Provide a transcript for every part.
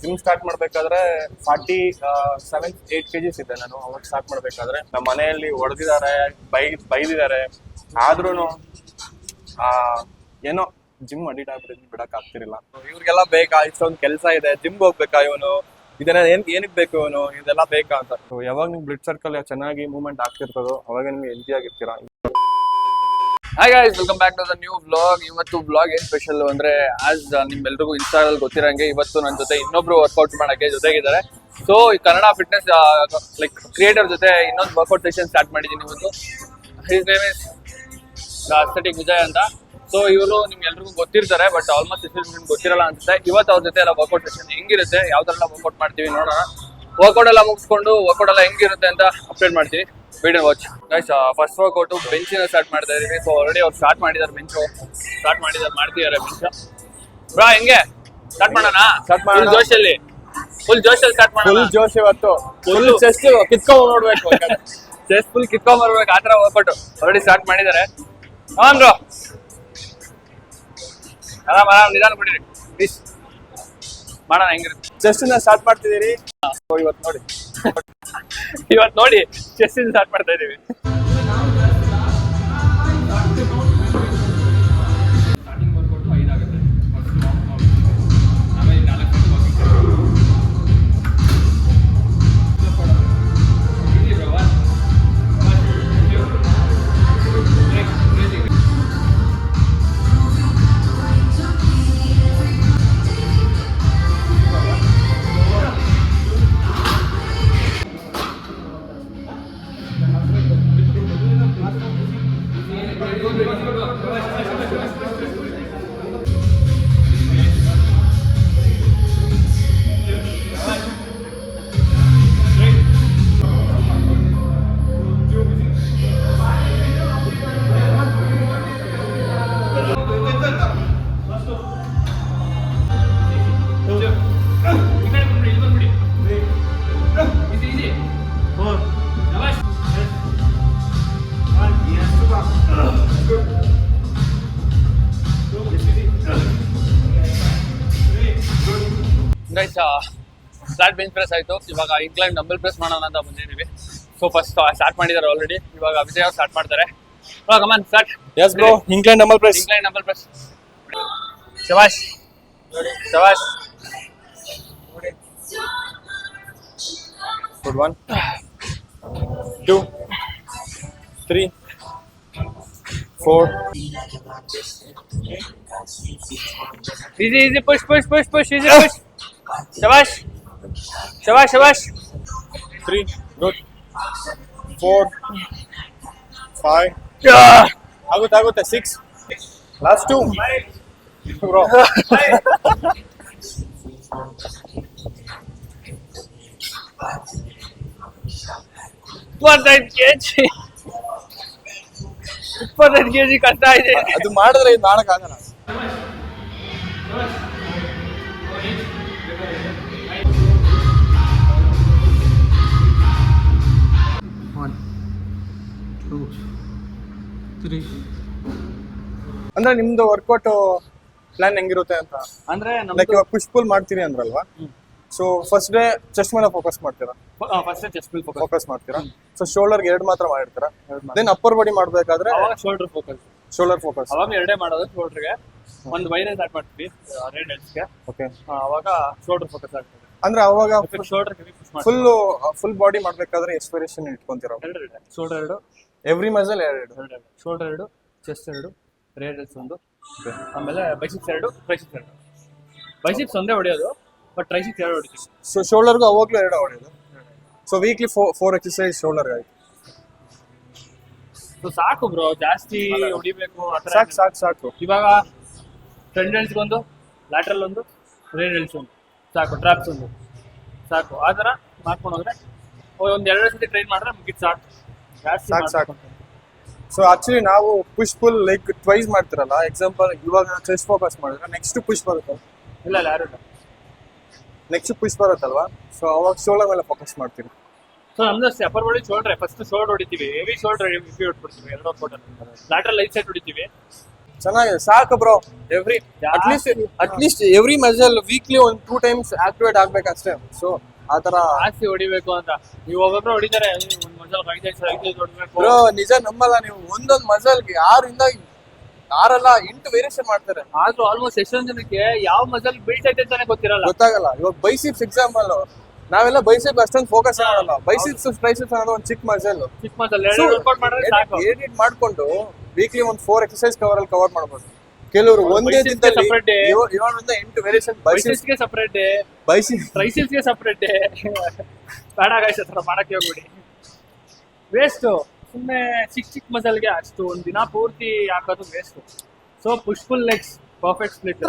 Gym start ಮಾಡ್ಬೇಕಾದ್ರೆ 47-8 kgs ಇದೆ ನಾನು ಅವಾಗ ಸ್ಟಾರ್ಟ್ ಮಾಡ್ಬೇಕಾದ್ರೆ. ನಮ್ಮ ಮನೆಯಲ್ಲಿ ಹೊಡೆದಿದ್ದಾರೆ, ಬೈದಿದ್ದಾರೆ, ಆದ್ರೂ ಏನೋ ಜಿಮ್ ಅಡಿಟ್ ಆಗ್ಬಿಟ್ಟು ಬಿಡಕ್ ಆಗ್ತಿರ್ಲಿಲ್ಲ. ಇವ್ರಿಗೆಲ್ಲ ಬೇಕಾ, ಇಷ್ಟೊಂದು ಕೆಲಸ ಇದೆ, ಜಿಮ್ ಹೋಗ್ಬೇಕಾ ಇವನು, ಇದನ್ನ ಏನಕ್ಕೆ ಬೇಕು ಇವನು, ಇದೆಲ್ಲ ಬೇಕಾ ಅಂತ. ಯಾವಾಗ ನಿಮ್ ಬ್ಲಡ್ ಸರ್ಕಲ್ ಚೆನ್ನಾಗಿ ಮೂವ್ಮೆಂಟ್ ಆಗ್ತಿರ್ತದೋ ಅವಾಗ ನಿಮ್ಗೆ ಹೆಲ್ತಿ ಆಗಿರ್ತೀರಾ. Hi guys, welcome back to the new vlog. ಇವತ್ತು ವ್ಲಾಗ್ ಏನ್ ಸ್ಪೆಷಲ್ ಅಂದ್ರೆ, ಆಸ್ ನಿಮ್ಮೆಲ್ರಿಗೂ ಇನ್ಸ್ಟಾದಲ್ಲಿ ಗೊತ್ತಿರಂಗೆ ಇವತ್ತು ನನ್ನ ಜೊತೆ ಇನ್ನೊಬ್ರು ವರ್ಕೌಟ್ ಮಾಡಕ್ಕೆ ಜೊತೆಗಿದ್ದಾರೆ. ಸೊ ಈ ಕನ್ನಡ ಫಿಟ್ನೆಸ್ ಲೈಕ್ ಕ್ರಿಯೇಟರ್ ಜೊತೆ ಇನ್ನೊಂದು ವರ್ಕೌಟ್ ಸೆಷನ್ ಸ್ಟಾರ್ಟ್ ಮಾಡಿದ್ದೀನಿ ಇವತ್ತು. His name is aesthetic Vijay ಅಂತ. ಸೊ ಇವರು ನಿಮ್ಗೆ ಎಲ್ರಿಗೂ ಗೊತ್ತಿರ್ತಾರೆ, ಬಟ್ ಆಲ್ಮೋಸ್ಟ್ ನಿಮ್ಗೆ ಗೊತ್ತಿರಲ್ಲ ಅನ್ಸುತ್ತೆ. ಇವತ್ತು ಅವ್ರ ಜೊತೆ ಎಲ್ಲ ವರ್ಕೌಟ್ ಸೆಷನ್ ಹೆಂಗಿರುತ್ತೆ, ಯಾವ ತರ ಎಲ್ಲ ವರ್ಕೌಟ್ ಮಾಡ್ತೀವಿ ನೋಡೋಣ. ವರ್ಕೌಟ್ ಎಲ್ಲ ಮುಗಿಸ್ಕೊಂಡು ವರ್ಕೌಟ್ ಎಲ್ಲ ಹೆಂಗಿರುತ್ತೆ ಅಂತ ಅಪ್ಡೇಟ್ ಮಾಡ್ತೀವಿ. Video watch guys. First workout ಬೆಂಚಿನ ಸ್ಟಾರ್ಟ್ ಮಾಡ್ತಾ ಇದೀವಿ. ಸೊ ಆಲ್ರೆಡಿ ಅವ್ರು ಸ್ಟಾರ್ಟ್ ಮಾಡಿದ್ದಾರೆ, ಮಾಡ್ತಿದ್ದಾರೆ ಬೆಂಚ್. ಬ್ರಾ ಹೆಂಗೆ ಸ್ಟಾರ್ಟ್ ಮಾಡೋಣ? ಫುಲ್ ಜೋಶಲ್ಲಿ ಸ್ಟಾರ್ಟ್ ಮಾಡೋಣ. ಫುಲ್ ಜೋಶ್ ಇವತ್ತು, ಫುಲ್ ಚೆಸ್ಟ್ ಕಿತ್ಕೊಂಡ್ ನೋಡ್ಬೇಕು, ಚೆಸ್ಟ್ ಫುಲ್ ಕಿತ್ಕೊಂಡ್ ಬರ್ಬೇಕು, ಆತರ ವರ್ಕೌಟ್ ಆಲ್ರೆಡಿ ಸ್ಟಾರ್ಟ್ ಮಾಡಿದ್ದಾರೆ. ಬ್ರೋ ಆರಾಮ್ ನಿಧಾನ ಬಿಡಿರಿ ಪ್ಲೀಸ್, ಮಾಡೋಣ ಹೆಂಗಿರುತ್ತೆ. ಚೆಸ್ಟ್ ಇಂದ ಸ್ಟಾರ್ಟ್ ಮಾಡ್ತಿದ್ದೀರಿ ಇವತ್ತು ನೋಡಿ ಚೆಸ್ಟ್ ಇಂದ ಸ್ಟಾರ್ಟ್ ಮಾಡ್ತಾ ಇದೀವಿ. ಗೈಸ್, ಫ್ಲಾಟ್ ಬೆಂಚ್ ಪ್ರೆಸ್ ಆಯ್ತು. ಇವಾಗ ಇನ್ಕ್ಲೈನ್ ಡಂಬಲ್ ಪ್ರೆಸ್ ಮಾಡೋಣ ಅಂತ ಬಂದಿದ್ದೀವಿ. ಸೊ ಫಸ್ಟ್ ಸ್ಟಾರ್ಟ್ ಮಾಡಿದ್ದಾರೆ ಆಲ್ರೆಡಿ. ಇವಾಗ ವಿಜಯ್ ಅವ್ರು ಸ್ಟಾರ್ಟ್ ಮಾಡ್ತಾರೆ. Come on start. Yes bro, incline dumbbell press. ಶಬಾಷ್ ಶಬಾಷ್. Good. 1 2 3 4. Easy, push, easy push. Shabash. 3 good. 4 5 ಆಗುತ್ತೆ 6 ಲಾಸ್ಟ್ 2 ಬ್ರೋ. 25 kg ಕಷ್ಟ ಇದೆ. ಅದು ಮಾಡಿದ್ರೆ ಇದು ಮಾಡಕ್ ಆಗಲ್ಲ. ಅಂದ್ರೆ ನಿಮ್ದು ವರ್ಕೌಟ್ ಪ್ಲಾನ್ ಹೆಂಗಿರುತ್ತೆ ಅಂತ ಅಂದ್ರೆ ಲೈಕ್ ಪುಷ್ ಪುಲ್ ಮಾಡ್ತೀರಿ ಅಂದ್ರಲ್ವಾ? ಸೊ ಫಸ್ಟ್ ಡೇ ಚೆಸ್ಟ್ ಮೇಲೆ ಫೋಕಸ್ ಮಾಡ್ತೀರಾ? ಫಸ್ಟ್ ಚೆಸ್ಟ್ ಮೇಲೆ ಫೋಕಸ್ ಮಾಡ್ತೀರಾ. ಸೊ ಶೋಲ್ಡರ್ 2 ಮಾತ್ರ ಮಾಡಿರ್ತೀರಾ. ದೆನ್ ಅಪ್ಪರ್ ಬಾಡಿ ಮಾಡ್ಬೇಕಾದ್ರೆ ಶೋಲ್ಡರ್ ಫೋಕಸ್ ಅವಾಗ ಎರಡೇ ಮಾಡೋದು. ಶೋಲ್ಡರ್ಗೆ ಒಂದು ವೈರೇ ಸ್ಟಾರ್ಟ್ ಮಾಡ್ತೀವಿ, ರೇಡ್ ಹೆಡ್ಸ್ಗೆ. ಓಕೆ, ಅವಾಗ ಶೋಲ್ಡರ್ ಫೋಕಸ್ ಆಗ್ತದೆ. ಅಂದ್ರೆ ಅವಾಗ ಶೋಲ್ಡರ್ ಫುಲ್ ಬಾಡಿ ಮಾಡ್ಬೇಕಾದ್ರೆ ಎಷ್ಟು ವೇರಿಯೇಷನ್ ಇಟ್ಕೊಂತೀರಾ? Shoulder 2, every muscle 2, shoulder 2, chest 2, ರೇಡ್ ಹೆಡ್ಸ್ 1, ಆಮೇಲೆ ಬೈಸಿಪ್ಸ್ 2, ಟ್ರೈಸಿಪ್ಸ್ 2. ಬೈಸಿಪ್ಸ್ ಒಂದೇ ಹೊಡೆಯೋದು, ಬಟ್ ಟ್ರೈಸಿಪ್ಸ್ 2 ಹೊಡಿತೀವಿ. ಸೊ ಶೋಲ್ಡರ್ಗೂ ಅವಾಗ್ಲೂ 2 ಹೊಡೆಯೋದು. ಸೊ ವೀಕ್ಲಿ 4 ಎಕ್ಸರ್ಸೈಸ್ ಶೋಲ್ಡರ್ ಆಯ್ತು. ಸೊ ಸಾಕು ಬ್ರೋ, ಜಾಸ್ತಿ ಹೊಡಿಬೇಕು ಸಾಕು. ಇವಾಗ ಫ್ರಂಟ್ ಹೆಲ್ಸ್ ಒಂದು, ಲ್ಯಾಟ್ರಲ್ ಒಂದು, ರೇಡ್ ಹೆಲ್ಸ್ ಒಂದು ಸಾಕು, ಟ್ರಾಪ್ಸ್ ಒಂದು ಸಾಕು. ಆ ಥರ ಮಾಡ್ಕೊಂಡು ಹೋದ್ರೆ ಒಂದು 2 ಸತಿ ಟ್ರೈನ್ ಮಾಡಿದ್ರೆ ಮುಗಿತು, ಸಾಕು. ಸೊ ಆಕ್ಚುಲಿ ನಾವು ಪುಷ್ ಪುಲ್ ಲೈಕ್ ಟ್ವೈಸ್ ಮಾಡ್ತಿರಲ್ಲ. ಎಕ್ಸಾಂಪಲ್ ಇವಾಗ ಚೆಸ್ಟ್ ಫೋಕಸ್ ಮಾಡಿದ್ರೆ ನೆಕ್ಸ್ಟ್ ಪುಷ್ ಬರುತ್ತೆ. ಇಲ್ಲ ಯಾರು ಇಲ್ಲ, ನೆಕ್ಸ್ಟ್ ಪುಷ್ ಬರುತ್ತಲ್ವಾ? ಸೊ ಅವಾಗ ಶೋಲ್ಡರ್ ಮೇಲೆ ಫೋಕಸ್ ಮಾಡ್ತೀವಿ. ಸೊ ನಮ್ದು ಅಪ್ಪರ್ ಬಾಡಿ ಶೋಲ್ಡ್ರೆ ಫಸ್ಟ್ ಶೋಲ್ಡರ್ ಹೊಡಿತೀವಿ, ಹೆವಿ ಶೋಲ್ಡರ್ ಹೊಡ್ಬಿಡ್ತೀವಿ 2 ಫೋಟೋ. ಲ್ಯಾಟ್ರಲ್ ಲೈಟ್ ಸೈಡ್ ಹೊಡಿತೀವಿ. ಚೆನ್ನಾಗಿದೆ ಸಾಕು bro. At least every muscle weekly ಒಂದು 2 times ಆಕ್ಟಿವೇಟ್ ಆಗ್ಬೇಕಷ್ಟೇ. ಸೊ ಆತರ ಜಾಸ್ತಿ ಹೊಡಿಬೇಕು ಅಂತ ನೀವು ಒಬ್ಬೊಬ್ರು ಹೊಡಿತಾರೆ, ಒಂದ್ ಮಜಲ್ 5 ಹೊಡಿಬೇಕು. ಬ್ರೋ ನಿಜ ನಂಬಲ್ಲ ನೀವು, ಒಂದೊಂದ್ ಮಸಲ್ಗೆ 6 ವೇರಿಯೇಷನ್ ಮಾಡ್ತಾರೆ. ಆದ್ರೂ ಆಲ್ಮೋಸ್ಟ್ ಎಷ್ಟೊಂದ್ ಜನಕ್ಕೆ ಯಾವ ಮಜಲ್ ಬೀಳ್ತೈತೆ ಅಂತಾನೆ ಗೊತ್ತಾಗಲ್ಲ. ಇವಾಗ ಬೈಸಿಪ್ಸ್ ಎಕ್ಸಾಂಪಲ್, ನಾವೆಲ್ಲ ಬೈಸಿಪ್ಸ್ ಅಷ್ಟೊಂದು ಫೋಕಸ್ ಮಾಡಲ್ಲ. ಬೈಸಿಪ್ಸ್ ಟ್ರೈಸಿಪ್ಸ್ ಅನ್ನೋದು ಒಂದು ಚಿಕ್ಕ ಮಸಲ್. ವರ್ಕೌಟ್ ಮಾಡಿದ್ರೆ ಸಾಕು. ಎಡಿಟ್ ಮಾಡ್ಕೊಂಡು ವೀಕ್ಲಿ ಒಂದು 4 ಎಕ್ಸರ್ಸೈಸ್ ಕವರ್ ಮಾಡ್ಬೋದು. ಕೆಲವರು ಒಂದೇ ದಿನದಲ್ಲಿ 7 ವೇರಿಯೇಷನ್. ಬೈಸಿಪ್ಸ್ಗೆ ಸಪರೇಟ್ ಡೇ, ಟ್ರೈಸಿಪ್ಸ್ಗೆ ಸಪರೇಟ್ ಡೇ. ಬೇಡ ಗಾಯ್ಸ್, ಹತ್ರ ಮಾಡಕ್ಕೆ ಹೋಗ್ಬಿಡಿ, ವೇಸ್ಟ್. ಸುಮ್ಮನೆ ಚಿಕ್ಕ ಮಸಲ್ಗೆ ಅಷ್ಟು ಒಂದ್ ದಿನ ಪೂರ್ತಿ ಹಾಕೋದು waste. So push pull legs perfect split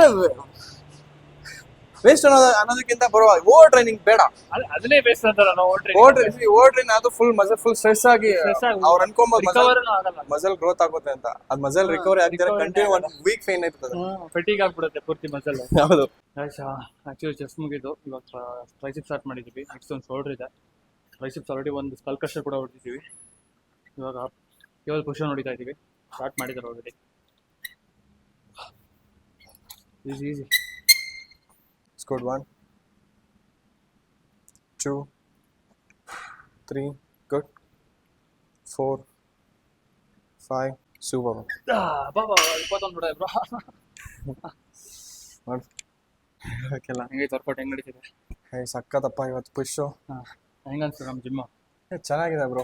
waste ಅನ್ನೋದಕ್ಕಿಂತ ಬರುವ ಓವರ್ ಟ್ರೈನಿಂಗ್ ಬೇಡ. ಅದನ್ನೇ ವೇಸ್ಟ್ ಅಂತಾರ ನಾವು. ಓವರ್ ಟ್ರೈನ್ ಅದು ಫುಲ್ ಮಸಲ್ ಫುಲ್ ಸ್ಟ್ರೆಸ್ ಆಗಿ ಅವ್ರು ಅನ್ಕೊಂಬೋದು ಮಸಲ್ ಗ್ರೋತ್ ಆಗುತ್ತೆ ಅಂತ. ಅದ್ ಮಸಲ್ ರಿಕವರಿ ಆಗಿದ್ರೆ ಕಂಟಿನ್ಯೂ 1 ವೀಕ್ ಫೇನ್ ಇರ್ತದೆ, ಫೆಟಿಗ್ ಆಗ್ಬಿಡುತ್ತೆ ಪೂರ್ತಿ ಮಸಲ್. ಹೌದು. ಆಕ್ಚುಲಿ ಚೆಸ್ಟ್ ಮುಗಿದು ಇವಾಗ ಟ್ರೈಸಿಪ್ ಸ್ಟಾರ್ಟ್ ಮಾಡಿದೀವಿ. ನೆಕ್ಸ್ಟ್ ಒಂದು ಶೋಲ್ಡರ್ ಇದೆ. ಟ್ರೈಸಿಪ್ಸ್ ಆಲ್ರೆಡಿ ಒಂದು ಸ್ಕಲ್ ಕ್ರಷರ್ ಕೂಡ ಹೊಡಿತೀವಿ. ಇವಾಗ ಕೇವಲ ಪುಷ್ ಹೊಡಿತಾ ಇದೀವಿ. ಸ್ಟಾರ್ಟ್ ಮಾಡಿದ್ದಾರೆ already. Easy. Good 1 2 3 good 4 5 super. ಬಾಬಾ 21 ಬಿಡ ಬ್ರೋ. ಓಕೆಲ್ಲ ಹೆಂಗೈತೆ ವರ್ಕೌಟ್, ಹೆಂಗ್ ನಡೀತಿದೆ? ಸಕ್ಕತ್ತಪ್ಪ ಇವತ್ತು ಪುಷು. ಹೆಂಗ ಅನ್ಸ್ತದೆ ನಮ್ಮ ಜಿಮ್? ಚೆನ್ನಾಗಿದೆ ಬ್ರೋ.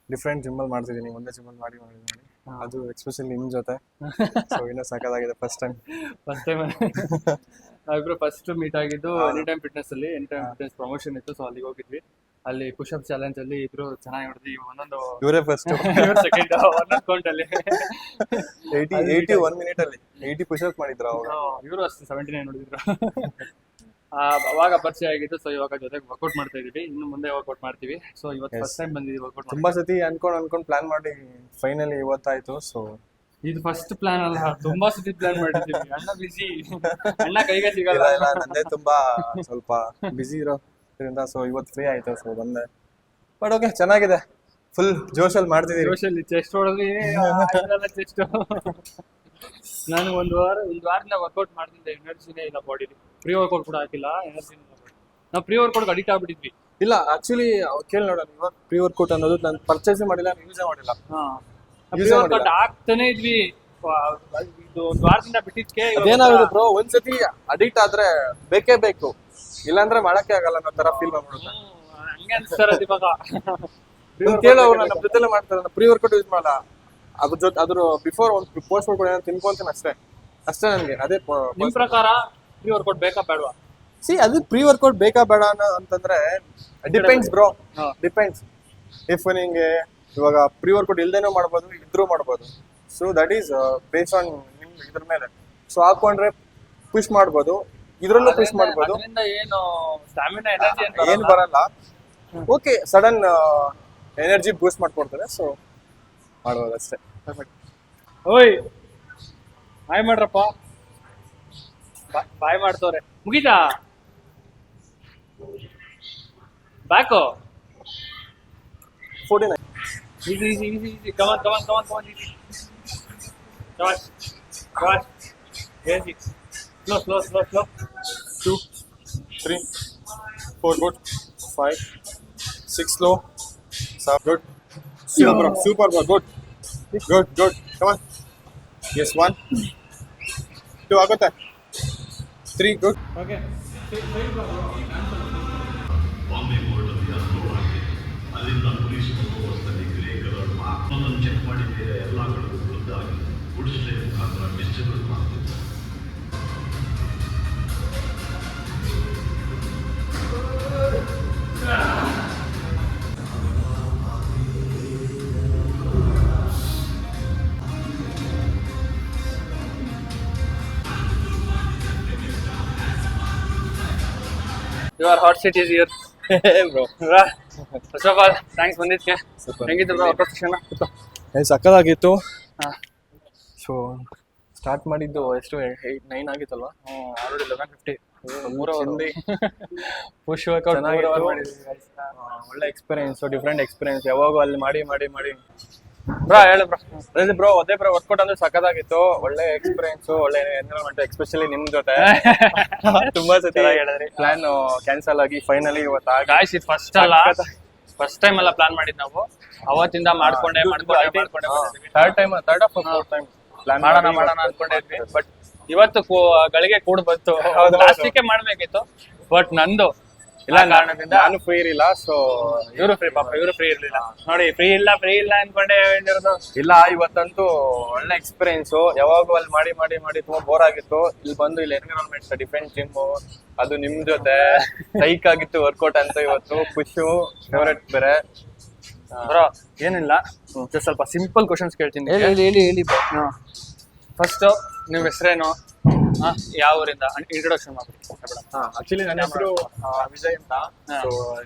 ಡಿಫ್ರೆಂಟ್ ಜಿಮ್ಮಲ್ಲಿ ಮಾಡ್ತಿದ್ದೀನಿ, ಒಂದೇ ಜಿಮ್ಮಲ್ಲಿ ಮಾಡಿ ಅದು ಎಕ್ಸ್ಪೆಷಲಿ ನಿಮ್ ಜೊತೆ. ಸೊ ಇನ್ನೂ ಸಕ್ಕತ್ತಾಗಿದೆ. ಫಸ್ಟ್ ಟೈಮ್ ನಾವಿಬ್ರು ಫಸ್ಟ್ ಮೀಟ್ ಆಗಿದ್ದು ಎನಿ ಟೈಮ್ ಫಿಟ್ನೆಸ್ ಅಲ್ಲಿ. ಎನಿ ಟೈಮ್ ಫಿಟ್ನೆಸ್ ಪ್ರಮೋಷನ್ ಇತ್ತು, ಸೊ ಅಲ್ಲಿಗೆ ಹೋಗಿದ್ವಿ. ಅಲ್ಲಿ ಪುಷಪ್ ಚಾಲೆಂಜ್ ಅಲ್ಲಿ ಇಬ್ರು ಚೆನ್ನಾಗಿ ಹೊಡೆದ್ವಿ. ಒಂದೊಂದು ಇವರೇ ಫಸ್ಟ್ ಸೆಕೆಂಡ್ ಒಂದೊಂದು ಕೌಂಟ್ ಅಲ್ಲಿ 81 ಮಿನಿಟ್ ಅಲ್ಲಿ 80 ಪುಷಪ್ ಮಾಡಿದ್ರು ಅವರು. ಇವರು ಅಷ್ಟೇ 79 ಹೊಡೆದಿದ್ರು. ಅವಾಗ ಪರಿಚಯ ಆಗಿದ್ದು. ಸೊ ಇವಾಗ ಜೊತೆಗೆ ವರ್ಕೌಟ್ ಮಾಡ್ತಾ ಇದೀವಿ. ಇನ್ನು ಮುಂದೆ ವರ್ಕೌಟ್ ಮಾಡ್ತೀವಿ. ಸೊ ಇವತ್ತು ಫಸ್ಟ್ ಟೈಮ್ ಬಂದಿದ್ದೀವಿ ವರ್ಕೌಟ್. ತುಂಬಾ ಸತಿ ಅನ್ಕೊಂಡ್ ಪ್ಲಾನ್ ಮಾಡಿ ಫೈನಲಿ ಇವತ್ತಾಯ್ತು. ಸೊ ಇದು ಫಸ್ಟ್ ಪ್ಲಾನ್ ಅಲ್ಲ, ತುಂಬಾ ಸತಿ ಪ್ಲಾನ್ ಮಾಡಿದ್ದೀವಿ. ಅಣ್ಣ ಬಿಸಿ, ಅಣ್ಣ ಕೈಗೆ ಸಿಗಲ್ಲ. ನಂದೇ ತುಂಬಾ ಸ್ವಲ್ಪ ಬಿಸಿ ಇರೋದ್ರಿಂದ ಸೊ ಇವತ್ತು ಫ್ರೀ ಆಯ್ತು. ಸೊ ಬಂದೆ. ಬಟ್ ಓಕೆ ಚೆನ್ನಾಗಿದೆ. ಫುಲ್ ಜೋಶಲ್ಲಿ ಮಾಡ್ತಿದ್ದೀವಿ. ಜೋಶಲ್ಲಿ ಚೆಸ್ಟ್ ಹೊಡೆದ್ವಿ. ಚೆಸ್ಟ್ ನಾನು ಒಂದು ವಾರದಿಂದ ವರ್ಕೌಟ್ ಮಾಡ್ತಿದ್ದೆ. ಎನರ್ಜಿನೇ ಇಲ್ಲ ಬಾಡಿಲಿ. ಪ್ರೀ ವರ್ಕೌಟ್ ಕೂಡ ಹಾಕಿಲ್ಲ, ಎನರ್ಜಿನೇ ಇಲ್ಲ. ನಾವು ಪ್ರೀ ವರ್ಕೌಟ್ ಅಡಿಕ್ಟ್ ಆಗ್ಬಿಟ್ಟಿದ್ವಿ. ಇಲ್ಲ ಆಕ್ಚುಲಿ ಕೇಳಿ ನೋಡೋಣ, ಇವಾಗ ಪ್ರೀ ವರ್ಕೌಟ್ ಅನ್ನೋದು ನಾನು ಪರ್ಚೇಸ್ ಮಾಡಿಲ್ಲ, ಯೂಸೇ ಮಾಡಿಲ್ಲ. ಪ್ರೀ ವರ್ಕೌಟ್ ಆಗ್ತಾನೆ ಇದ್ವಿ. ಇದು ಒಂದು ವಾರದಿಂದ ಬಿಟ್ಟಿದ್ಕೆ ಅದೇನಾಗುತ್ತೆ ಬ್ರೋ, ಒಂದ್ಸತಿ ಅಡಿಕ್ಟ್ ಆದ್ರೆ ಬೇಕೇ ಬೇಕು, ಇಲ್ಲಾಂದ್ರೆ ಮಾಡಕ್ಕೆ ಆಗಲ್ಲ ಅನ್ನೋ ತರ ಫೀಲ್ ಮಾಡ್ಬಿಡುತ್ತೆ. ಹಂಗೆ ಅನ್ಸ್ತಾರ ಇವಾಗ. ಕೇಳೋರು ನಮ್ಮ ಜೊತೆಲೆ ಮಾಡ್ತಾರೆ, ಪ್ರೀ ವರ್ಕೌಟ್ ಯೂಸ್ ಮಾಡಲ್ಲ. ಅದ್ರ ಬಿಫೋರ್ ಒಂದು ಪೋಸ್ಟ್ ವರ್ಕೌಟ್ ತಿನ್ಕೊಂತೀನಿ ಅಷ್ಟೇ ನನಗೆ. ಅದೇ ನಿಮ್ ಪ್ರಕಾರ ಪ್ರೀ ವರ್ಕೌಟ್ ಬೇಕಾ ಬೇಡವಾ? ಅದು ಪ್ರೀ ವರ್ಕೌಟ್ ಬೇಕಾ ಬೇಡ ಅಂತಂದ್ರೆ ಡಿಪೆಂಡ್ಸ್ ಬ್ರೋ, ಡಿಪೆಂಡ್ಸ್. ಇಫ್ ನಿಂಗೆ ಇವಾಗ ಪ್ರೀ ವರ್ಕೌಟ್ ಇಲ್ದೇನೂ ಮಾಡ್ಬೋದು, ಇದ್ರೂ ಮಾಡ್ಬೋದು. So that is based on ನಿಮ್ ಇದ್ರ ಮೇಲೆ. ಸೊ ಹಾಕೊಂಡ್ರೆ ಪುಷ್ ಮಾಡ್ಬೋದು, ಇದ್ರಲ್ಲೂ ಪುಷ್ ಮಾಡ್ಬೋದು. ಏನು ಸ್ಟಾಮಿನಾ ಎನರ್ಜಿ ಏನ್ ಬರಲ್ಲ. ಓಕೆ, ಸಡನ್ ಎನರ್ಜಿ ಬೂಸ್ಟ್ ಮಾಡ್ಕೊಡ್ತಾರೆ. ಸೊ ಮಾಡ್ಬೋದು ಅಷ್ಟೇ. ಓಯ್ ಬಾಯ್ ಮಾಡ್ರಪ್ಪ, ಬಾಯ್ ಮಾಡ್ತವ್ರೆ. ಮುಗೀತಾ back 49. Easy. Come on. Easy. Gosh. Easy. Slow. 2, 3, 4, good. 5, 6, slow. 7, good. Super, bro. Good. Come on. Yes, 1, 2, ಆಗುತ್ತೆ. 3, good. Okay. ಬಾಂಬೆ ಬೋರ್ಡಲ್ಲಿ ಅನುಭವವಾಗಿದೆ. ಅಲ್ಲಿಂದ ಪೊಲೀಸ್ ಬಂದೋಬಸ್ತಲ್ಲಿ ಗ್ರೇ ಕಲರ್ ಮಾರ್ಕ್ನನ್ನು ಚೆಕ್ ಮಾಡಿದ್ದೇವೆ. ಎಲ್ಲ ಕಡೆಗೂ ವೃದ್ಧಾಗಿ ಗುಡಿಸಲೇ ಮುಖಾಂತರ ಡಿಸ್ಟ್ರಿಬ್ಯೂಟ್ ಮಾಡ್ತಿದ್ದಾರೆ. Your hot seat is here. Bro. First of all, thanks ಬಂದಿದ್ದಕ್ಕೆ. ಹೆಂಗಿತ್ತು ಬ್ರೋ ವರ್ಕೌಟ್ ಸೆಷನ್? ಸಕ್ಕದಾಗಿತ್ತು. ಸೊ ಸ್ಟಾರ್ಟ್ ಮಾಡಿದ್ದು ಎಷ್ಟು 8-9 ಆಗಿತ್ತಲ್ವಾ? ಆಲ್ರೆಡಿ 11:50. 3 ಅವರ್ ಪುಷ್ ವರ್ಕೌಟ್ ಒಳ್ಳೆ ಎಕ್ಸ್ಪೀರಿಯನ್ಸ್, ಡಿಫ್ರೆಂಟ್ ಎಕ್ಸ್ಪೀರಿಯನ್ಸ್. ಯಾವಾಗೂ ಅಲ್ಲಿ ಮಾಡಿ ಬ್ರೋ ಹೇಳು ಬ್ರೋ. ಅದೇ ಬ್ರೋ ವರ್ಕೌಟ್ ಅಂದ್ರೆ ಸಖತ್ತಾಗಿತ್ತು. ಒಳ್ಳೆ ಎಕ್ಸ್ಪೀರಿಯನ್ಸ್, ಒಳ್ಳೆ ಎನ್ವಿರಾನ್ಮೆಂಟ್, ಎಸ್ಪೆಷಲಿ ನಿಮ್ ಜೊತೆ ತುಂಬಾ ಸತಿ ಪ್ಲಾನ್ ಕ್ಯಾನ್ಸಲ್ ಆಗಿ ಫೈನಲಿ ಇವತ್ತು ಗಾಯ್ಸ್ ಇದು ಫಸ್ಟ್ ಟೈಮ್ ಎಲ್ಲ ಪ್ಲಾನ್ ಮಾಡಿದ್ ನಾವು. ಅವತ್ತಿಂದ ಮಾಡ್ಕೊಂಡೆ third of fourth time plan ಮಾಡೋಣ ಅನ್ಕೊಂಡಿದ್ವಿ. ಬಟ್ ಇವತ್ತು ಗಳಿಗೆ ಕೂಡ ಬಂತು. ಲಾಸ್ಟಿಗೆ ಮಾಡ್ಬೇಕಿತ್ತು ಬಟ್ ನಂದು ಇಲ್ಲ ಕಾರಣದಿಂದ ನಾನು ಫ್ರೀ ಇರಲಿಲ್ಲ. ಸೊ ಇವರು ಫ್ರೀ ಇರ್ಲಿಲ್ಲ ನೋಡಿ. ಫ್ರೀ ಇಲ್ಲ ಅನ್ಕೊಂಡೆ ಹೇಳಿರೋದು. ಇಲ್ಲ, ಇವತ್ತಂತೂ ಒಳ್ಳೆ ಎಕ್ಸ್ಪೀರಿಯನ್ಸ್. ಯಾವಾಗೂ ಅಲ್ಲಿ ಮಾಡಿ ತುಂಬಾ ಬೋರ್ ಆಗಿತ್ತು. ಇಲ್ಲಿ ಬಂದು ಇಲ್ಲಿ ಎನ್ವಿರಾನ್ಮೆಂಟ್, ಡಿಫೆಂಟ್ ಜಿಮ್, ಅದು ನಿಮ್ ಜೊತೆ ಸೈಕ್ ಆಗಿತ್ತು ವರ್ಕೌಟ್ ಅಂತ. ಇವತ್ತು ಖುಷು ಫೇವರೇಟ್ ಬೇರೆ. ಬ್ರೋ ಏನಿಲ್ಲ, ಸ್ವಲ್ಪ ಸಿಂಪಲ್ ಕ್ವಶನ್ಸ್ ಕೇಳ್ತೀನಿ. ಹೇಳಿ. ಫಸ್ಟ್ ನಿಮ್ ಹೆಸರೇನು, ಯಾವ ಊರಿಂದ, ಇಂಟ್ರೊಡಕ್ಷನ್ ಮಾಡ್ಬಿಡಿ. ಆಕ್ಚುಲಿ ನನ್ನ ಹೆಸರು ವಿಜಯ್ ಅಂತ. ಸೊ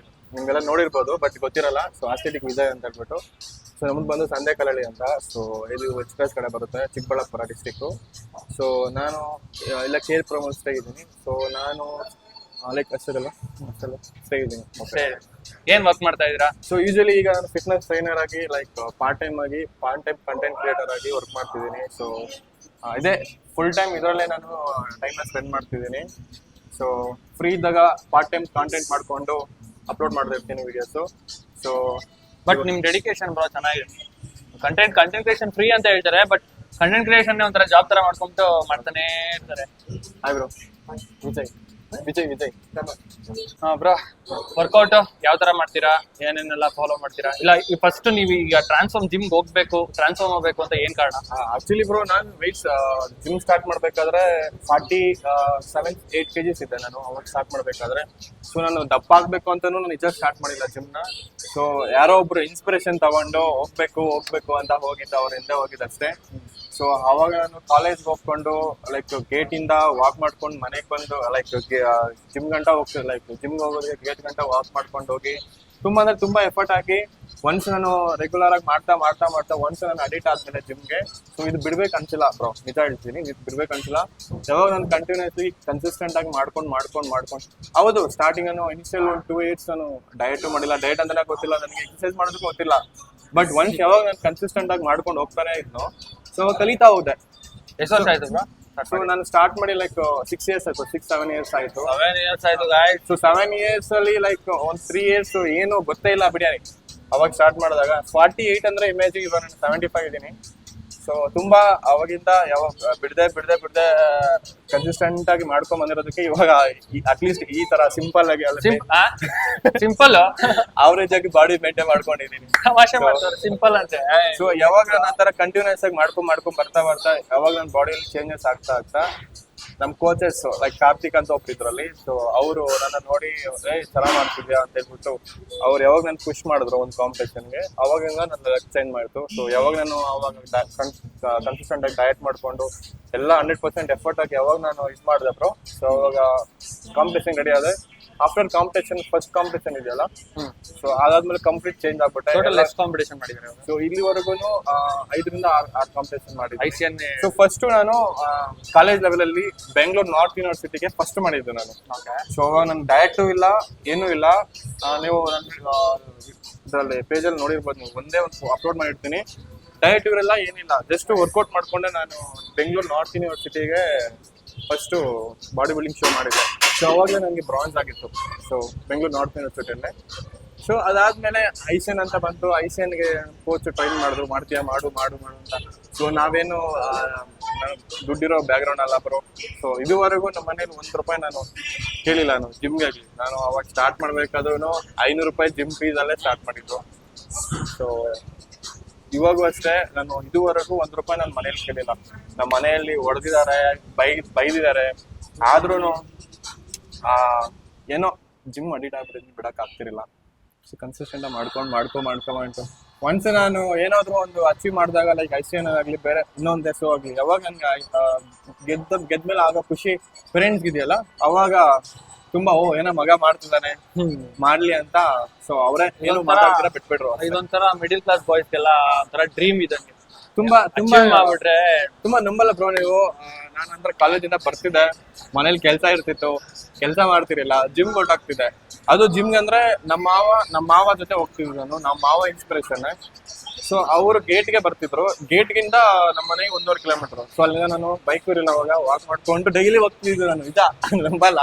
ನಿಮ್ಗೆಲ್ಲ ನೋಡಿರ್ಬೋದು, ಬಟ್ ಗೊತ್ತಿರಲ್ಲ. ಸೊ ಆಸ್ಥೆಟಿಕ್ ವಿಜಯ್ ಅಂತ ಹೇಳ್ಬಿಟ್ಟು. ಸೊ ನಮ್ದು ಬಂದು ಸಂದೇಕಲಹಳ್ಳಿ ಅಂತ. ಸೊ ಇದು ಎಕ್ಸ್ಪ್ರೆಸ್ ಕಡೆ ಬರುತ್ತೆ, ಚಿಕ್ಕಬಳ್ಳಾಪುರ ಡಿಸ್ಟಿಕ್ಕು. ಸೊ ನಾನು ಇಲ್ಲ ಕೇರ್ ಪ್ರಮೋಸ್ಟೇ ಇದ್ದೀನಿ. ಸೊ ನಾನು ಲೈಕ್ ಅಷ್ಟೇ ಇದ್ದೀನಿ. ಏನ್ ವರ್ಕ್ ಮಾಡ್ತಾ ಇದ್ದೀರಾ? ಸೊ ಯೂಶಲಿ ಈಗ ನಾನು ಫಿಟ್ನೆಸ್ ಟ್ರೈನರ್ ಆಗಿ like part time content creator ಆಗಿ ವರ್ಕ್ ಮಾಡ್ತಿದ್ದೀನಿ. ಸೊ ಇದೇ ಫುಲ್ ಟೈಮ್ ಇದರಲ್ಲೇ ನಾನು ಟೈಮ್ನ ಸ್ಪೆಂಡ್ ಮಾಡ್ತಿದ್ದೀನಿ. ಸೊ ಫ್ರೀ ಇದ್ದಾಗ ಪಾರ್ಟ್ ಟೈಮ್ ಕಾಂಟೆಂಟ್ ಮಾಡ್ಕೊಂಡು ಅಪ್ಲೋಡ್ ಮಾಡ್ತಾ ಇರ್ತೀನಿ ವಿಡಿಯೋಸು. ಸೊ ಬಟ್ ನಿಮ್ ಡೆಡಿಕೇಶನ್ ಬ್ರೋ ಚೆನ್ನಾಗಿದೆ. ಕಂಟೆಂಟ್ ಕ್ರಿಯೇಷನ್ ಫ್ರೀ ಅಂತ ಹೇಳ್ತಾರೆ, ಬಟ್ ಕಂಟೆಂಟ್ ಕ್ರಿಯೇಷನ್ ಒಂಥರ ಜಾಬ್ ತರ ಮಾಡ್ಕೊಂಡು ಮಾಡ್ತಾನೆ ಇರ್ತಾರೆ. Hi bro, Vijay. Bro workout ಯಾವ ತರ ಮಾಡ್ತೀರಾ, ಏನೇನೆಲ್ಲ ಫಾಲೋ ಮಾಡ್ತೀರಾ? ಇಲ್ಲ ಫಸ್ಟ್ ನೀವು ಈಗ ಜಿಮ್ಗೆ ಟ್ರಾನ್ಸ್ಫಾರ್ಮ್ ಆಗ್ಬೇಕು ಅಂತ ಏನ್ ಕಾರಣ? ಆಕ್ಚುಲಿ ಬ್ರೋ, ನಾನು ವೆಯ್ಟ್ಸ್ ಜಿಮ್ ಸ್ಟಾರ್ಟ್ ಮಾಡ್ಬೇಕಾದ್ರೆ 47-8 kgs ಇದ್ದೆ ನಾನು ಅವಾಗ ಸ್ಟಾರ್ಟ್ ಮಾಡ್ಬೇಕಾದ್ರೆ. ಸೊ ನಾನು ದಪ್ಪ ಆಗ್ಬೇಕು ಅಂತಾನು ನಾನು ನಿಜ ಸ್ಟಾರ್ಟ್ ಮಾಡಿಲ್ಲ ಜಿಮ್ನ. ಸೊ ಯಾರೋ ಒಬ್ರು ಇನ್ಸ್ಪಿರೇಷನ್ ತಗೊಂಡು ಹೋಗ್ಬೇಕು ಅಂತ ಹೋಗಿದ್ದ, ಅವ್ರ ಹಿಂದೆ ಹೋಗಿದ್ದಷ್ಟೇ. ಸೊ ಅವಾಗ ನಾನು ಕಾಲೇಜ್ಗೆ ಹೋಗ್ಕೊಂಡು ಲೈಕ್ ಗೇಟ್ ಇಂದ ವಾಕ್ ಮಾಡ್ಕೊಂಡು ಮನೆಗೆ ಬಂದು ಲೈಕ್ ಜಿಮ್ ಗಂಟ ಹೋಗ್ತಿದ್ದೆ. ಲೈಕ್ ಜಿಮ್ಗೆ ಹೋಗೋದಕ್ಕೆ ಗೇಟ್ ಗಂಟ ವಾಕ್ ಮಾಡ್ಕೊಂಡು ಹೋಗಿ ತುಂಬಾ ಎಫರ್ಟ್ ಹಾಕಿ ಒನ್ಸ್ ನಾನು ರೆಗ್ಯುಲರ್ ಆಗಿ ಮಾಡ್ತಾ ಒನ್ಸ್ ನಾನು ಅಡಿಕ್ಟ್ ಆದ್ಮೇಲೆ ಜಿಮ್ಗೆ. ಸೊ ಇದು ಬಿಡ್ಬೇಕು ಅನ್ಸಿಲ್ಲ ಬ್ರೋ, ನಿಜ ಹೇಳ್ತೀನಿ, ಇದು ಬಿಡ್ಬೇಕು ಅನ್ಸಿಲ್ಲ. ಯಾವಾಗ ನಾನು ಕಂಟಿನ್ಯೂಸ್ಲಿ ಕನ್ಸಿಸ್ಟೆಂಟ್ ಆಗಿ ಮಾಡ್ಕೊಂಡು ಹೌದು, ಸ್ಟಾರ್ಟಿಂಗ್ ನಾನು ಇನಿಷಿಯಲ್ 2 years ನಾನು ಡಯಟ್ ಮಾಡಿಲ್ಲ. ಡಯಟ್ ಅಂತ ಗೊತ್ತಿಲ್ಲ ನನಗೆ, ಎಕ್ಸರ್ಸೈಸ್ ಮಾಡೋದಕ್ಕೂ ಗೊತ್ತಿಲ್ಲ. ಬಟ್ ಒನ್ಸ್ ಯಾವಾಗ ನಾನು ಕನ್ಸಿಸ್ಟೆಂಟ್ ಆಗಿ ಮಾಡ್ಕೊಂಡು ಹೋಗ್ತಾನೆ ಇದ್ನು, ಸೊ ಕಲಿತಾ ಹೋದೆ. ಎಷ್ಟು ವರ್ಷ ಆಯ್ತು ಬ್ರೋ? ಸೊ ನಾನು ಸ್ಟಾರ್ಟ್ ಮಾಡಿ ಲೈಕ್ 6 years ಆಯ್ತು, 6-7 years ಆಯ್ತು. 7 years ಆಯ್ತು ಗಾಯ್ಸ್. ಸೊ 7 years ಅಲ್ಲಿ ಲೈಕ್ ಒಂದು 3 years ಏನು ಗೊತ್ತೇ ಇಲ್ಲ ಬಿರಿಯಾನಿ ಅವಾಗ ಸ್ಟಾರ್ಟ್ ಮಾಡಿದಾಗ. 48 ಅಂದ್ರೆ ಇಮೇಜಿಗೆ ಇವಾಗ ನಾನು 75 ಇದ್ದೀನಿ. ಸೊ ತುಂಬಾ ಅವಾಗಿಂದ ಯಾವಾಗ ಬಿಡದೆ ಕನ್ಸಿಸ್ಟೆಂಟ್ ಆಗಿ ಮಾಡ್ಕೊಂಡ್ ಬಂದಿರೋದಕ್ಕೆ ಇವಾಗ ಅಟ್ಲೀಸ್ಟ್ ಈ ತರ ಸಿಂಪಲ್ ಆಗಿ ಸಿಂಪಲ್ ಅವರೇಜ್ ಆಗಿ ಬಾಡಿ ಮೇಂಟೈನ್ ಮಾಡ್ಕೊಂಡಿದ್ದೀನಿ. ಸಿಂಪಲ್ ಅಂತ. ಸೊ ಯಾವಾಗ ನಾನು ಆ ತರ ಕಂಟಿನ್ಯೂಸ್ ಆಗಿ ಮಾಡ್ಕೊಂಡ್ ಬರ್ತಾ ಯಾವಾಗ ನನ್ನ ಬಾಡಿಯಲ್ಲಿ ಚೇಂಜಸ್ ಆಗ್ತಾ ನಮ್ ಕೋಚಸ್ ಲೈಕ್ ಕಾರ್ತಿಕ್ ಅಂತ ಒಬ್ರಿದ್ರಲ್ಲಿ. ಸೊ ಅವರು ನನ್ನ ನೋಡಿ ಚೆನ್ನಾಗ್ ಮಾಡ್ತಿದ್ಯಾ ಅಂತ ಹೇಳ್ಬಿಟ್ಟು ಅವ್ರು ಯಾವಾಗ ನನ್ ಪುಷ್ ಮಾಡಿದ್ರು ಒಂದು ಕಾಂಪಿಟೇಷನ್ಗೆ, ಅವಾಗಿಂದ ನನ್ನ ಲೆಗ್ ಚೇಂಜ್ ಮಾಡ್ತು. ಸೊ ಯಾವಾಗ ನಾನು ಅವಾಗ ಕನ್ಸಿಸ್ಟೆಂಟ್ ಆಗಿ ಡಯಟ್ ಮಾಡ್ಕೊಂಡು ಎಲ್ಲ 100% ಎಫರ್ಟ್ ಆಗಿ ಯಾವಾಗ ನಾನು ಇದು ಮಾಡಿದೆ ಬ್ರೋ. ಸೊ ಅವಾಗ ಕಾಂಪಿಟೇಷನ್ ರೆಡಿ ಆದೆ. ಆಫ್ಟರ್ ಕಾಂಪಿಟೇಷನ್, ಫಸ್ಟ್ ಕಾಂಪಿಟೇಷನ್ ಇದೆಯಲ್ಲ, ಸೊ ಅದಾದ್ಮೇಲೆ ಕಂಪ್ಲೀಟ್ ಚೇಂಜ್ ಆಗ್ಬಿಟ್ಟೆ. ಕಾಂಪಿಟೇಷನ್ ಮಾಡಿದ್ರೆ ಸೊ ಇಲ್ಲಿವರೆಗೂ 5ರಿಂದ 6 ಕಾಂಪಿಟೇಷನ್ ಮಾಡಿದ್ದೆ. ICN. ಸೊ ಫಸ್ಟ್ ನಾನು ಕಾಲೇಜ್ ಲೆವೆಲ್ ಅಲ್ಲಿ ಬೆಂಗಳೂರು ನಾರ್ತ್ ಯೂನಿವರ್ಸಿಟಿಗೆ ಫಸ್ಟ್ ಮಾಡಿದ್ದೆ ನಾನು. ಸೊ ಅವಾಗ ನನ್ನ ಡಯಟು ಇಲ್ಲ, ಏನೂ ಇಲ್ಲ. ನೀವು ನನ್ನ ಇದರಲ್ಲಿ ಪೇಜಲ್ಲಿ ನೋಡಿರ್ಬೋದು, ನೀವು ಒಂದೇ ಒಂದು ಅಪ್ಲೋಡ್ ಮಾಡಿರ್ತೀನಿ. ಡಯಟ್ ಇವರೆಲ್ಲ ಏನಿಲ್ಲ, ಜಸ್ಟ್ ವರ್ಕೌಟ್ ಮಾಡ್ಕೊಂಡೆ ನಾನು ಬೆಂಗಳೂರು ನಾರ್ತ್ ಯೂನಿವರ್ಸಿಟಿಗೆ ಫಸ್ಟು ಬಾಡಿ ಬಿಲ್ಡಿಂಗ್ ಶೋ ಮಾಡಿದ್ದೆ. ಸೊ ಅವಾಗಲೇ ನನಗೆ ಬ್ರಾಂಜ್ ಆಗಿತ್ತು. ಸೊ ಬೆಂಗಳೂರು ನಾರ್ತ್ ಯೂನಿವರ್ಸಿಟಿಯಲ್ಲೇ. ಸೊ ಅದಾದ್ಮೇಲೆ ಐಸಿಯನ್ ಅಂತ ಬಂತು. ಐಸಿಯನ್ಗೆ ಕೋಚ್ ಟ್ರೈನ್ ಮಾಡಿದ್ರು, ಮಾಡ್ತೀಯಾ ಮಾಡು ಅಂತ. ಸೊ ನಾವೇನು ದುಡ್ಡಿರೋ ಬ್ಯಾಕ್ಗ್ರೌಂಡ್ ಅಲ್ಲ ಬ್ರೋ. ಸೊ ಇದುವರೆಗೂ ನಮ್ಮ ಮನೇಲಿ ₹1 ನಾನು ಕೇಳಿಲ್ಲ ನಾನು ಜಿಮ್ಗೆ. ನಾನು ಅವಾಗ ಸ್ಟಾರ್ಟ್ ಮಾಡ್ಬೇಕಾದ್ರೂ ₹500 ಜಿಮ್ ಫೀಸ್ ಅಲ್ಲೇ ಸ್ಟಾರ್ಟ್ ಮಾಡಿದ್ದು. ಸೊ ಇವಾಗೂ ಅಷ್ಟೇ, ನಾನು ಇದುವರೆಗೂ ₹1 ನನ್ನ ಮನೇಲಿ ಕೇಳಿಲ್ಲ. ನಮ್ಮ ಮನೆಯಲ್ಲಿ ಹೊಡೆದಿದ್ದಾರೆ, ಬೈದಿದ್ದಾರೆ. ಆದ್ರೂ ಏನೋ ಜಿಮ್ ಅಡಿಟ್ ಆಗ್ಬಿಟ್ಟಿದ್ದೀನಿ, ಬಿಡಕ್ ಆಗ್ತಿರಲಿಲ್ಲ. ಸೊ ಕನ್ಸಿಸ್ಟೆಂಟ್ ಮಾಡ್ಕೊಂಡು ಒನ್ಸ್ ನಾನು ಏನಾದ್ರು ಒಂದು ಅಚೀವ್ ಮಾಡಿದಾಗ ಲೈಕ್ ICN ಆಗಲಿ, ಬೇರೆ ಇನ್ನೊಂದು ಹೆಸರು ಆಗಲಿ, ಯಾವಾಗ ನನ್ಗೆ ಗೆದ್ಮೇಲೆ ಆಗೋ ಖುಷಿ ಪೇರೆಂಟ್ಸ್ ಇದೆಯಲ್ಲ, ಅವಾಗ ತುಂಬಾ ಏನೋ ಮಗ ಮಾಡ್ತಿದ್ದಾನೆ ಮಾಡ್ಲಿ ಅಂತ. ಸೊ ಅವರೇ ಏನು ಮಾತಾಡ್ತೀರಾ ಬಿಟ್ಬಿಟ್ರು. ಇದೊಂಥರ ಮಿಡಿಲ್ ಕ್ಲಾಸ್ ಬಾಯ್ಸ್ಗೆಲ್ಲ ಒಂಥರ ಡ್ರೀಮ್ ಇದಂಗೆ. ತುಂಬಾ ಮಾಡ್ಬಿಟ್ರೆ ತುಂಬಾ ನಂಬಲ್ಲ ಬ್ರೋ ನೀವು. ನಾನಂದ್ರೆ ಕಾಲೇಜಿಂದ ಬರ್ತಿದ್ದೆ, ಮನೇಲಿ ಕೆಲಸ ಮಾಡ್ತಿರಲಿಲ್ಲ, ಜಿಮ್ ಹೊರಟಾಗ್ತಿದ್ದೆ. ಅದು ಜಿಮ್ಗೆ ಅಂದ್ರೆ ನಮ್ಮ ಮಾವ ಜೊತೆ ಹೋಗ್ತಿದ್ದೆ ನಾನು. ನಮ್ಮ ಮಾವ ಇನ್ಸ್ಪಿರೇಷನ್. ಸೊ ಅವರು ಗೇಟ್ಗೆ ಬರ್ತಿದ್ರು, ಗೇಟ್ಗಿಂದ ನಮ್ಮ ಮನೆಗೆ 1.5 ಕಿಲೋಮೀಟರ್. ಸೊ ಅಲ್ಲಿಂದ ನಾನು ಬೈಕ್ ಅವಾಗ ವಾಕ್ ಮಾಡ್ಕೊಂಡು ಡೈಲಿ ಹೋಗ್ತಿದ್ದೆ ನಾನು, ನಂಬಲ್ಲ.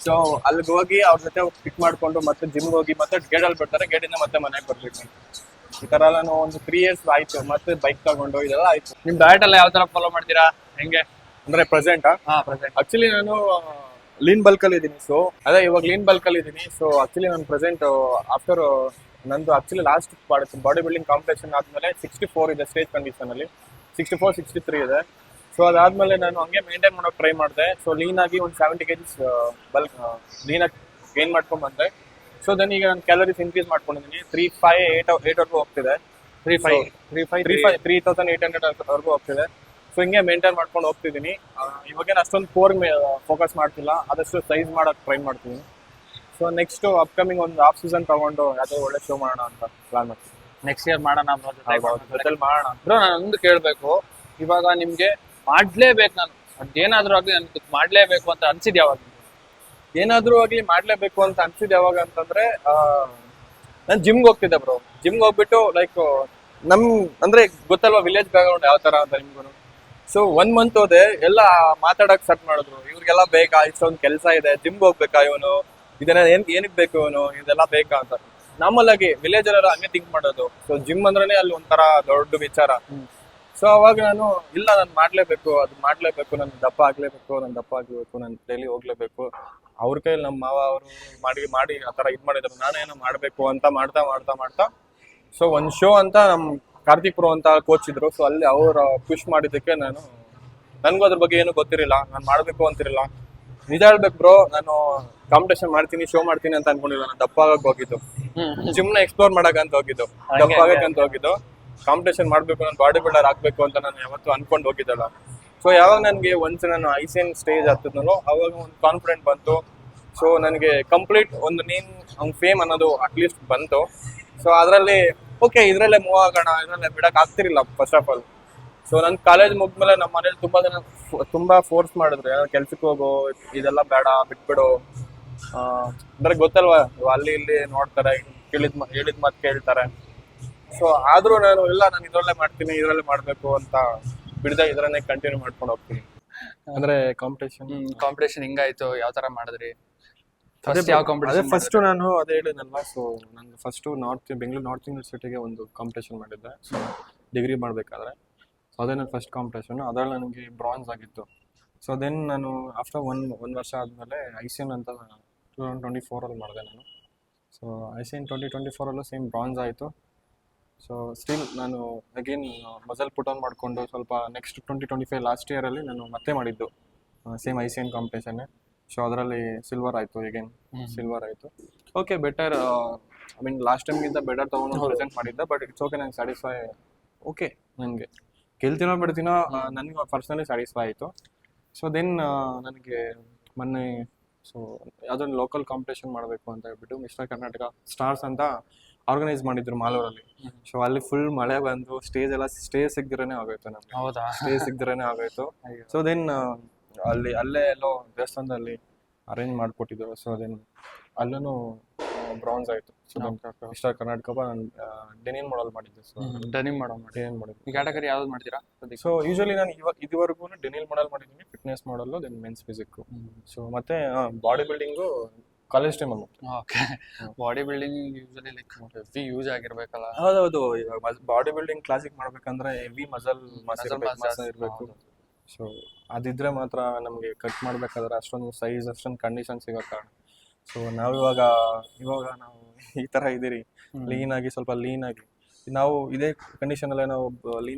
ಸೊ ಅಲ್ಲಿಗೆ ಹೋಗಿ ಅವ್ರ ಜೊತೆ ಪಿಕ್ ಮಾಡ್ಕೊಂಡು ಮತ್ತೆ ಜಿಮ್ಗೆ ಹೋಗಿ ಮತ್ತೆ ಗೇಟಲ್ಲಿ ಬಿಡ್ತಾರೆ, ಗೇಟಿಂದ ಮತ್ತೆ ಮನೆಗೆ ಬರ್ಬೇಕು. ಈ ತರ ನಾನು ಒಂದು 3 years ಆಯ್ತು. ಮತ್ತೆ ಬೈಕ್ ತಗೊಂಡು ಇದೆಲ್ಲ ಆಯ್ತು. ನಿಮ್ ಡಯಟ್ ಎಲ್ಲ ಯಾವ ತರ ಫಾಲೋ ಮಾಡ್ತೀರಾ, ಹೆಂಗೆ? ಅಂದ್ರೆ ಪ್ರೆಸೆಂಟಾ? ಪ್ರೆಸೆಂಟ್ ಆಕ್ಚುಲಿ ನಾನು ಲೀನ್ ಬಲ್ಕ್ ಅಲ್ಲಿ ಇದ್ದೀನಿ. ಸೊ ಅದೇ ಇವಾಗ ಲೀನ್ ಬಲ್ಕ್ ಅಲ್ಲಿ ಇದ್ದೀನಿ. ಸೊ ಆಕ್ಚುಲಿ ನಾನು ಪ್ರೆಸೆಂಟ್ ಆಫ್ಟರ್ ನಂದು actually last body building competition ಆದ್ಮೇಲೆ 64 ಇದೆ ಸ್ಟೇಜ್ ಕಂಡೀಷನ್ ಅಲ್ಲಿ, 64, 63 ಇದೆ. ಸೊ ಅದಾದ್ಮೇಲೆ ನಾನು ಹಂಗೆ ಮೇಂಟೈನ್ ಮಾಡೋಕೆ ಟ್ರೈ ಮಾಡಿದೆ. ಸೊ ಲೀನ್ ಆಗಿ ಒಂದು 70 kgs ಬಲ್ಕ್ ಲೀನ್ ಆಗಿ ಗೇನ್ ಮಾಡ್ಕೊಂಡ್ ಬಂದೆ. ಸೊ ದೆನ್ ಈಗ ನಾನು ಕ್ಯಾಲರೀಸ್ ಇನ್ಕ್ರೀಸ್ ಮಾಡ್ಕೊಂಡಿದ್ದೀನಿ. 3,500-8 ವರೆಗೂ ಹೋಗ್ತಿದೆ. 3,800 ವರೆಗೂ ಹೋಗ್ತಿದೆ. ಸೊ ಹಿಂಗೆ ಮೇಂಟೈನ್ ಮಾಡ್ಕೊಂಡು ಹೋಗ್ತಿದ್ದೀನಿ. ಇವಾಗೇನು ಅಷ್ಟೊಂದು ಕೋರ್ ಫೋಕಸ್ ಮಾಡ್ತಿಲ್ಲ, ಆದಷ್ಟು ಸೈಜ್ ಮಾಡೋಕೆ ಟ್ರೈ ಮಾಡ್ತೀನಿ. ಸೊ ನೆಕ್ಸ್ಟ್ ಅಪ್ಕಮಿಂಗ್ ಒಂದು ಆಫ್ ಸೀಸನ್ ತಗೊಂಡು ಯಾವುದೋ ಒಳ್ಳೆ ಶೋ ಮಾಡೋಣ ಅಂತ ಪ್ಲಾನ್ ಮಾಡ್ತೀನಿ. ನೆಕ್ಸ್ಟ್ ಇಯರ್ ಮಾಡೋಣ ಬ್ರೋ, ಜೊತೆಲಿ ಮಾಡೋಣ. ಬ್ರೋ ನಾನು ಒಂದು ಕೇಳಬೇಕು, ಇವಾಗ ನಿಮ್ಗೆ ಮಾಡ್ಲೇಬೇಕು, ನಾನು ಅದೇನಾದ್ರೂ ಆಗಲಿ ನನ್ಗೆ ಮಾಡ್ಲೇಬೇಕು ಅಂತ ಅನ್ಸಿದ್ ಯಾವಾಗ? ಏನಾದ್ರೂ ಆಗ್ಲಿ ಮಾಡ್ಲೇಬೇಕು ಅಂತ ಅನ್ಸಿದ್ ಯಾವಾಗ ಅಂತಂದ್ರೆ, ನಾನು ಜಿಮ್ಗೆ ಹೋಗ್ತಿದ್ದೆ ಬ್ರೋ. ಜಿಮ್ಗೆ ಹೋಗ್ಬಿಟ್ಟು ಲೈಕ್ ಅಂದ್ರೆ ಗೊತ್ತಲ್ವಾ ವಿಲೇಜ್ ಬ್ಯಾಕ್ಗ್ರೌಂಡ್ ಯಾವ ತರ ಅಂತ ನಿಮ್ಗೂ. ಸೊ 1 month ಹೋದೆ, ಎಲ್ಲ ಮಾತಾಡಕ್ ಸ್ಟಾರ್ಟ್ ಮಾಡಿದ್ರು. ಇವ್ರಿಗೆಲ್ಲ ಬೇಕಾ, ಇಷ್ಟೊಂದು ಕೆಲಸ ಇದೆ, ಜಿಮ್ಗೆ ಹೋಗ್ಬೇಕಾ ಇವನು, ಇದನ್ನ ಏನಕ್ಕೆ ಬೇಕು ಇವನು, ಇದೆಲ್ಲ ಬೇಕಾ ಅಂತ. ನಾರ್ಮಲ್ ಆಗಿ ವಿಲೇಜ್ ಎಲ್ಲ ಹಂಗೆ ಥಿಂಕ್ ಮಾಡೋದು. ಸೊ ಜಿಮ್ ಅಂದ್ರೇನೆ ಅಲ್ಲಿ ಒಂಥರ ದೊಡ್ಡ ವಿಚಾರ. ಸೊ ಅವಾಗ ನಾನು ಇಲ್ಲ, ನಾನು ಮಾಡ್ಲೇಬೇಕು, ಅದು ಮಾಡ್ಲೇಬೇಕು, ನನ್ ದಪ್ಪ ಆಗ್ಲೇಬೇಕು, ನಾನು ಡೈಲಿ ಹೋಗ್ಲೇಬೇಕು. ಅವ್ರ ಕೈಯಲ್ಲಿ ನಮ್ಮ ಮಾವ ಅವರು ಮಾಡಿ ಆ ತರ ಇದ್ ಮಾಡಿದ್ರು, ನಾನೇನೋ ಮಾಡ್ಬೇಕು ಅಂತ ಮಾಡ್ತಾ ಸೊ ಒಂದ್ ಶೋ ಅಂತ ನಮ್ ಕಾರ್ತಿಕ್ ಪ್ರೋ ಅಂತ ಕೋಚ್ ಇದ್ರು. ಸೊ ಅಲ್ಲಿ ಅವ್ರ ಪುಷ್ ಮಾಡಿದ್ದಕ್ಕೆ ನನ್ಗೂ ಅದ್ರ ಬಗ್ಗೆ ಏನು ಗೊತ್ತಿರಲಿಲ್ಲ, ನಾನು ಮಾಡ್ಬೇಕು ಅಂತಿರಲಿಲ್ಲ. ನಿಜ ಹೇಳ್ಬೇಕು ಬ್ರೋ, ನಾನು ಕಾಂಪಿಟೇಷನ್ ಮಾಡ್ತೀನಿ, ಶೋ ಮಾಡ್ತೀನಿ ಅಂತ ಅನ್ಕೊಂಡಿಲ್ಲ. ನಾನು ದಪ್ಪ ಆಗಕ್ ಹೋಗಿದ್ದು, ಜಿಮ್ನ ಎಕ್ಸ್ಪ್ಲೋರ್ ಮಾಡಕ್ ಹೋಗಿದ್ದು, ದಪ್ಪ ಆಗಕ್ಕಂತ ಹೋಗಿದ್ದು. ಕಾಂಪಿಟೇಷನ್ ಮಾಡ್ಬೇಕು, ನಾನು ಬಾಡಿ ಬಿಲ್ಡರ್ ಆಗ್ಬೇಕು ಅಂತ ನಾನು ಯಾವತ್ತೂ ಅನ್ಕೊಂಡು ಹೋಗಿದ್ದಲ್ಲ. ಸೊ ಯಾವಾಗ ನನಗೆ ಒನ್ಸ್ ನಾನು ಐಸಿಯನ್ ಸ್ಟೇಜ್ ಹತ್ತಿದ್ನೋ ಅವಾಗ ಒಂದು ಕಾನ್ಫಿಡೆಂಟ್ ಬಂತು. ಸೊ ನನಗೆ ಕಂಪ್ಲೀಟ್ ಒಂದು ಫೇಮ್ ಅನ್ನೋದು ಅಟ್ಲೀಸ್ಟ್ ಬಂತು. ಸೊ ಅದರಲ್ಲಿ ಓಕೆ, ಇದರಲ್ಲೇ ಮೂವ್ ಆಗೋಣ, ಇದರಲ್ಲೇ ಬಿಡಕ್ ಆಗ್ತಿರ್ಲಿಲ್ಲ ಫಸ್ಟ್ ಆಫ್ ಆಲ್. ಸೊ ನನ್ನ ಕಾಲೇಜ್ ಮುಗ್ದ್ಮೇಲೆ ನಮ್ಮ ಮನೇಲಿ ತುಂಬಾ ಫೋರ್ಸ್ ಮಾಡಿದ್ರು, ಕೆಲ್ಸಕ್ಕೆ ಹೋಗೋ, ಇದೆಲ್ಲ ಬೇಡ, ಬಿಟ್ಬಿಡು. ಅಂದ್ರೆ ಗೊತ್ತಲ್ವಾ, ಅಲ್ಲಿ ಇಲ್ಲಿ ನೋಡ್ತಾರೆ, ಹೇಳಿದ ಮಾತು ಕೇಳ್ತಾರೆ. ಸೊ ಆದ್ರೂ ನಾನು ಇಲ್ಲ, ನಾನು ಇದರಲ್ಲೇ ಮಾಡ್ತೀನಿ, ಇದರಲ್ಲೇ ಮಾಡ್ಬೇಕು ಅಂತ ಬಿಡದೆ ಇದರನ್ನೇ ಕಂಟಿನ್ಯೂ ಮಾಡ್ಕೊಂಡು ಹೋಗ್ತೀನಿ. ಅಂದ್ರೆ ಕಾಂಪಿಟೇಷನ್ ಹಿಂಗಾಯ್ತು, ಯಾವ ತರ ಮಾಡಿದ್ರಿ? ಯಾವ ಕಾಂಪಿಟೇಷನ್? ಫಸ್ಟ್ ನಾನು ಅದೇ ಹೇಳಿದ್ನಲ್ಲ. ಸೊ ನಾನು ಫಸ್ಟ್ ಬೆಂಗಳೂರು ನಾರ್ತ್ ಯೂನಿವರ್ಸಿಟಿಗೆ ಒಂದು ಕಾಂಪಿಟೇಷನ್ ಮಾಡಿದ್ದೆ. ಸೊ ಡಿಗ್ರಿ ಮಾಡ್ಬೇಕಾದ್ರೆ. ಸೊ ಅದೇ ನನ್ನ ಫಸ್ಟ್ ಕಾಂಪಿಟೇಷನ್, ಅದ್ರಲ್ಲಿ ನನಗೆ ಬ್ರಾನ್ಸ್ ಆಗಿತ್ತು. ಸೊ ದೆನ್ ನಾನು ಆಫ್ಟರ್ ಒಂದು ವರ್ಷ ಆದಮೇಲೆ ಐಸಿಯನ್ ಅಂತ 2024 ಮಾಡಿದೆ ನಾನು. ಸೊ ಐಸಿಯನ್ 2024 ಸೇಮ್ ಬ್ರಾನ್ಸ್ ಆಯಿತು. ಸೊ ಸ್ಟಿಲ್ ನಾನು ಅಗೇನ್ ಮಸಲ್ ಪುಟ್ ಆನ್ ಮಾಡಿಕೊಂಡು ಸ್ವಲ್ಪ ನೆಕ್ಸ್ಟ್ 2025 ಲಾಸ್ಟ್ ಇಯರಲ್ಲಿ ನಾನು ಮತ್ತೆ ಮಾಡಿದ್ದು ಸೇಮ್ ಐಸಿಯನ್ ಕಾಂಪಿಟೇಷನ್ನೇ. ಸೊ ಅದರಲ್ಲಿ ಸಿಲ್ವರ್ ಆಯಿತು, ಅಗೇನ್ ಸಿಲ್ವರ್ ಆಯಿತು. Okay, better, I mean last ಟೈಮ್ಗಿಂತ ಬೆಟರ್ ತೊಗೊಂಡು ಪ್ರೆಸೆಂಟ್ ಮಾಡಿದ್ದೆ. ಬಟ್ ಇಟ್ಸ್ ಓಕೆ, ನಂಗೆ ಸ್ಯಾಟಿಸ್ಫೈ. ಓಕೆ, ನನಗೆ ಗೆಲ್ತೀನೋ ಬಿಡ್ತೀನೋ, ನನಗೆ ಪರ್ಸ್ನಲಿ ಸ್ಯಾಟಿಸ್ಫೈ ಆಯಿತು. ಸೊ ದೆನ್ ನನಗೆ ಮೊನ್ನೆ ಯಾವುದೊಂದು ಲೋಕಲ್ ಕಾಂಪಿಟೇಷನ್ ಮಾಡಬೇಕು ಅಂತ ಹೇಳ್ಬಿಟ್ಟು ಮಿಸ್ಟರ್ ಕರ್ನಾಟಕ ಸ್ಟಾರ್ಸ್ ಅಂತ ಆರ್ಗನೈಸ್ ಮಾಡಿದ್ರು ಮಾಲೂರಲ್ಲಿ. ಸೊ ಅಲ್ಲಿ ಫುಲ್ ಮಳೆ ಬಂದು ಸ್ಟೇ ಸಿಗ್ದಿರೇನೆ ಆಗೋಯ್ತು ನಮ್ಗೆ. ಹೌದಾ? ಸ್ಟೇ ಸಿಗ್ದಿರೇನೆ ಆಗೋಯ್ತು. ಸೊ ದೆನ್ ಅಲ್ಲೇ ಎಲ್ಲೋ ದೇವಸ್ಥಾನದಲ್ಲಿ ಅರೇಂಜ್ ಮಾಡಿಕೊಟ್ಟಿದ್ರು. ಸೊ ದೆನ್ ಅಲ್ಲೂ ಬ್ರಾನ್ಸ್ ಆಯಿತು. ಸೊ ಮಿಸ್ಟರ್ ಕರ್ನಾಟಕ ನಾನು ಡೆನಿನ್ ಮಾಡಲ್ ಮಾಡಿದ್ದೆ. ಸೊ ಡೆನಿಮ್ ಮಾಡಿದ್ದೆ. ಈ ಕ್ಯಾಟಗರಿ ಯಾವ್ದು ಮಾಡ್ತೀರಾ? ಸೊ ಯೂಶಲಿ ನಾನು ಇದುವರೆಗೂ ಡೆನಿಲ್ ಮಾಡಲ್ ಮಾಡಿದ್ದೀನಿ, fitness model, then men's physique. So ಮತ್ತೆ ಬಾಡಿ ಬಿಲ್ಡಿಂಗು ಕಾಲೇಜ್ ಟೈಮಲ್ಲಿ. Okay, body building usually like heavy use ಆಗಿರ್ಬೇಕಲ್ಲ? ಹೌದೌದು. ಇವಾಗ ಬಾಡಿ ಬಿಲ್ಡಿಂಗ್ ಕ್ಲಾಸಿಕ್ ಮಾಡ್ಬೇಕಂದ್ರೆ ಹೆವಿ ಮಸಲ್ ಇರಬೇಕು. ಸೊ ಅದಿದ್ರೆ ಮಾತ್ರ ನಮಗೆ ಕಟ್ ಮಾಡ್ಬೇಕಾದ್ರೆ ಅಷ್ಟೊಂದು ಸೈಜ್, ಅಷ್ಟೊಂದು ಕಂಡೀಷನ್ ಸಿಗೋ ಕಾರಣ. ಸೊ ನಾವಿವಾಗ ನಾವು ಈ ತರ ಇದೀರಿ, ಸ್ವಲ್ಪ ಲೀನ್ ಆಗಿ ನಾವು ಇದೇ ಕಂಡೀಷನ್ ಅಲ್ಲೇ ನಾವು